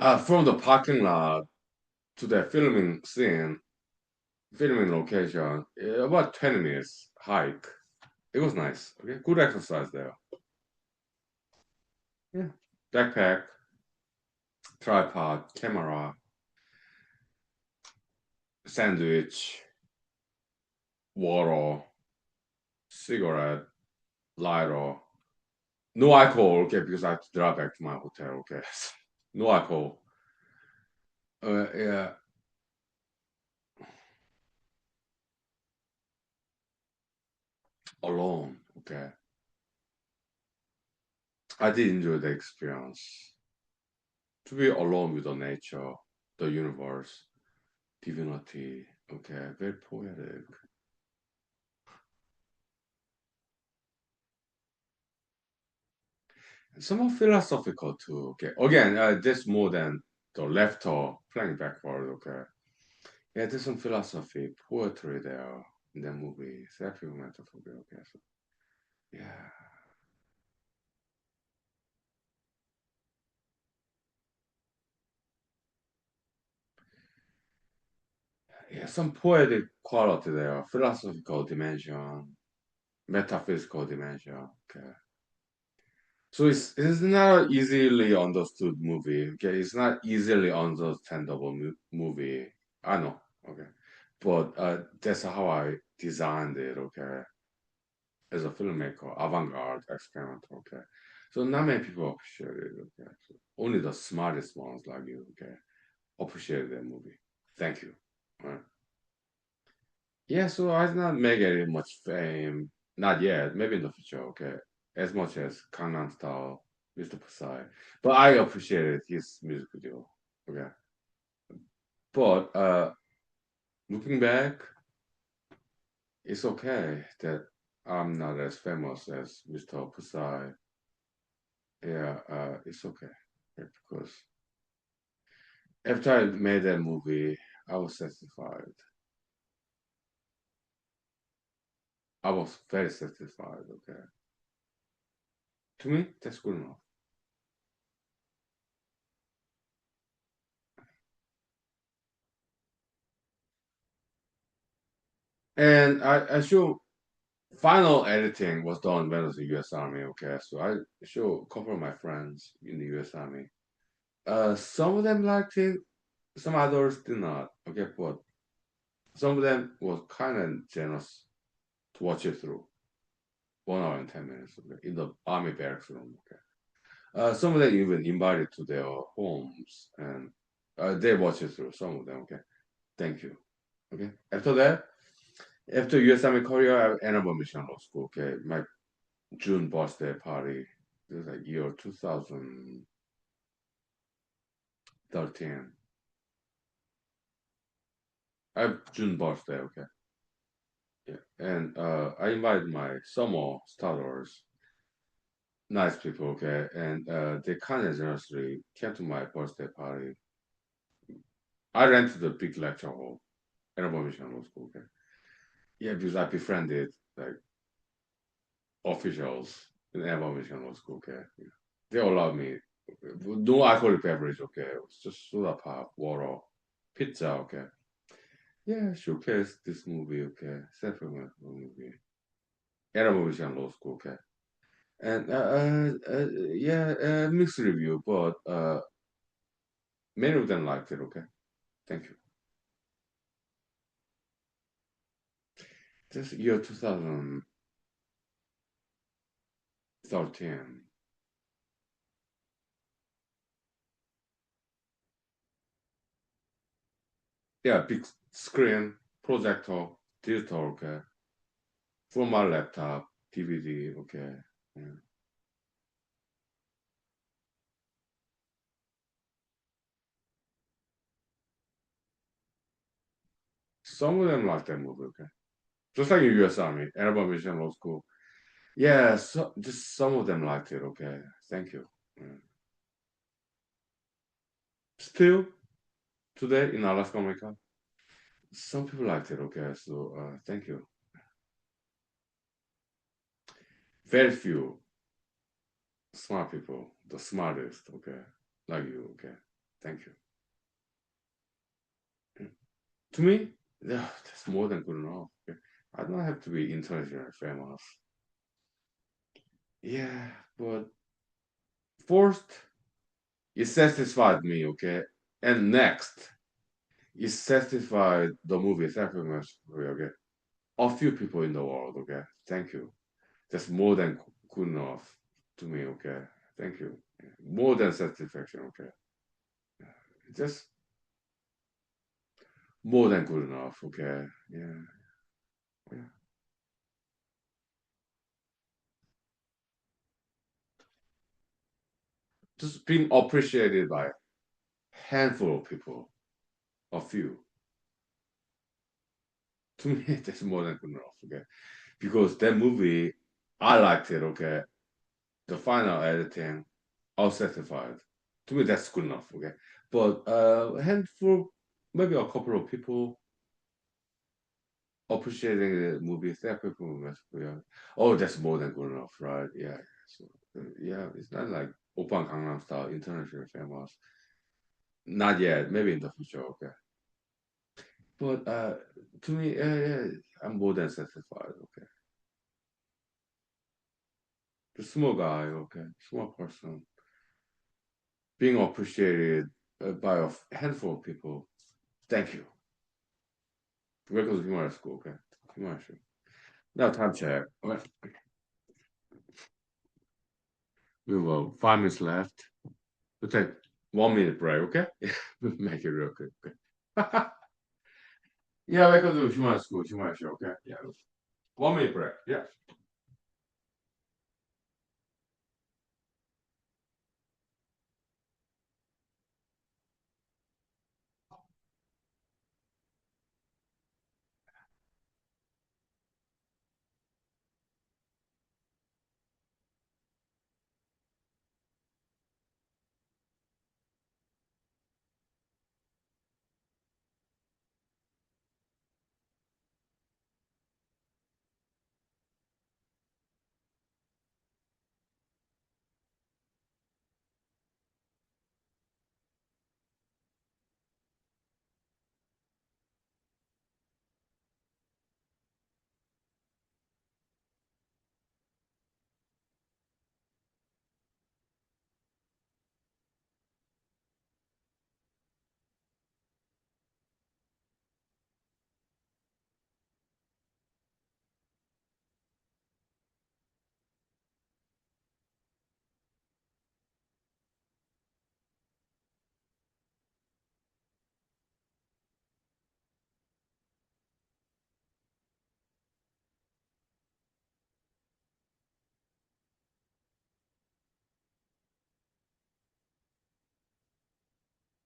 From the parking lot to the filming scene, filming location, about 20 minutes hike. It was nice. Okay, good exercise there. Yeah, backpack, tripod, camera, sandwich, water, cigarette, lighter. No alcohol, okay, because I have to drive back to my hotel, okay. No alcohol. Yeah, alone, okay. I did enjoy the experience. To be alone with the nature, the universe, divinity, okay, very poetic. Somewhat philosophical too, okay. Again, this more than the left or playing backward, okay. Yeah, there's some philosophy, poetry there in the movie, sacred metaphor, okay. So, yeah. Yeah, some poetic quality there, philosophical dimension, metaphysical dimension. Okay, so it's not easily understood movie. Okay, it's not easily understandable movie. I know. Okay, but that's how I designed it. Okay, as a filmmaker, avant-garde experiment. Okay, so not many people appreciate it. Okay, so only the smartest ones like you. Okay, appreciate that movie. Thank you. All right. Yeah, so I've not made it much fame, not yet, maybe in the future, okay, as much as Gangnam Style, Mr. Psy. But I appreciated his music video, okay. But looking back, it's okay that I'm not as famous as Mr. Psy. Yeah, it's okay. Yeah, because after I made that movie, I was satisfied. I was very satisfied, okay. To me, that's good enough. And I show final editing was done when I was in the U.S. Army. Okay, so I show a couple of my friends in the U.S. Army. Some of them liked it, some others did not. Okay, but some of them was kind of generous to watch it through 1 hour and 10 minutes. Okay, in the army barracks room. Okay, some of them even invited to their homes and they watch it through. Some of them. Okay, thank you. Okay, after that. After U.S. Army career, I entered mission law school. Okay, my June birthday party. It was like year 2013. I have June birthday, okay. Yeah. And I invited my summer starters, nice people, okay. And they kind of generously came to my birthday party. I rented a big lecture hall, Annabelle Mission Law School, okay. Yeah, because I befriended like officials in Annabelle Mission Law School, okay. Yeah. They allowed me no alcoholic beverage, okay. It was just soda pop, water, pizza, okay. Yeah, showcase this movie, okay. Settlement movie. Era movie on law school, okay. And yeah, mixed review, but many of them liked it, okay. Thank you. This year 2013. Yeah, big screen, projector, digital, okay. For my laptop, DVD, okay. Yeah. Some of them like that movie, okay. Just like in US Army, Annabelle Mission Law School. Yeah, so just some of them liked it. Okay, thank you. Yeah. Still today in Alaska, America, some people liked it. Okay, so thank you. Very few smart people, the smartest. Okay, like you. Okay, Thank you. To me, yeah, that's more than good enough. Okay? I don't have to be internationally famous. Yeah, but first, it satisfied me, okay? And next, it satisfied the movie sacrifice, okay? A few people in the world, okay? Thank you. That's more than good enough to me, okay? Thank you. More than satisfaction, okay? Just more than good enough, okay? Yeah, yeah. Just being appreciated by a handful of people, a few. To me, that's more than good enough, okay? Because that movie, I liked it, okay? The final editing, I was satisfied. To me, that's good enough, okay? But a handful, maybe a couple of people appreciating the movie, that people, yeah. Oh, that's more than good enough, right? Yeah. So, yeah, it's not like Open Gangnam Style internationally famous. Not yet, maybe in the future, okay? But to me, yeah, I'm more than satisfied, okay? The small guy, okay? Small person being appreciated by a handful of people. Thank you. Welcome to Humor School, okay? Humor School. Now time check. Okay. We have 5 minutes left. We'll take 1 minute break, okay? Make it real quick, okay? Yeah, welcome to Humor School, Humor Show, okay? Yeah. 1 minute break, yeah.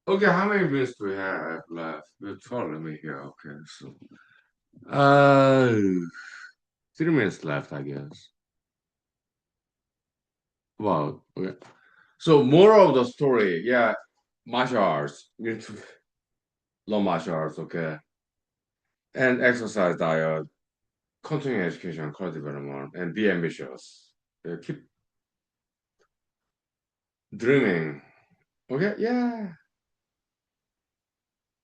Okay, how many minutes do we have left? We're 12, let me hear. Okay, so uh 3 minutes left, I guess. Wow, okay. So moral of the story, yeah, martial arts. You need to learn martial arts, okay? And exercise diet, continuing education, career development, and be ambitious. Keep dreaming. Okay, yeah.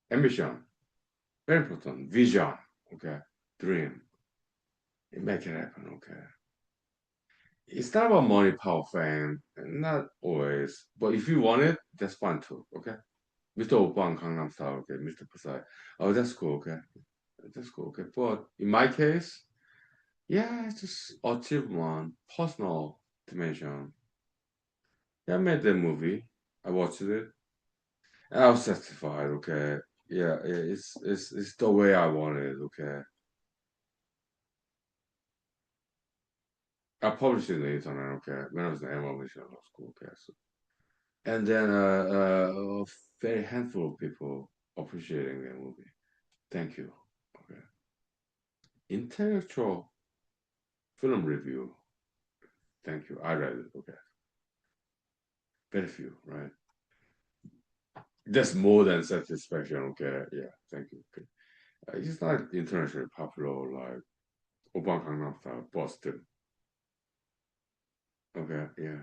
Ambition. Very important. Vision. Okay. Dream. Make it happen, okay. It's not about money, power, fame. Not always. But if you want it, that's fine too, okay? Mr. Opan Gangnam Style, okay, Mr. Pasai. Oh, that's cool, okay. That's cool, okay. But in my case, yeah, it's just achievement, personal dimension. Yeah, I made that movie. I watched it. And I was satisfied, okay. Yeah, it's the way I wanted, okay. I published it on the internet, okay. When I was in animation law school, okay. So, and then a very handful of people appreciating that movie. Thank you. Okay. Intellectual film review. Thank you. I read it. Okay. Very few, right? That's more than satisfaction. Okay. Yeah. Thank you. Okay. It's not internationally popular like Oban Gangnam Style, Boston. Okay. Yeah.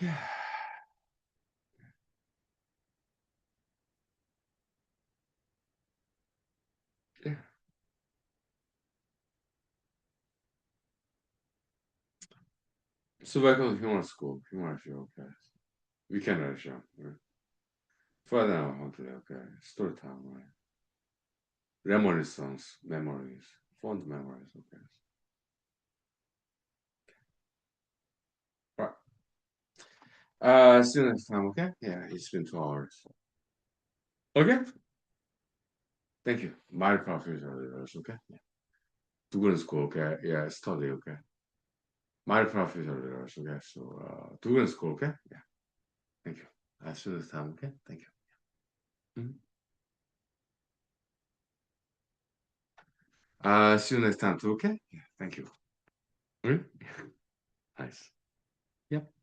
Yeah. Yeah. So welcome to Human School. Humanity, okay. We can write down. Right? For now, okay. Story time, right? Reminiscence, memories, fond memories, okay. Right. See you next time, okay? Yeah, it's been 2 hours. Okay? Thank you. My professor, okay? Yeah. 두근 school, okay? Yeah, study, okay? My professor, okay? So, 두근 school, okay? Yeah. Thank you. See you next time, okay? Thank you. Mhm. See you next time too, okay? Yeah, thank you. Mhm. Nice. Yep.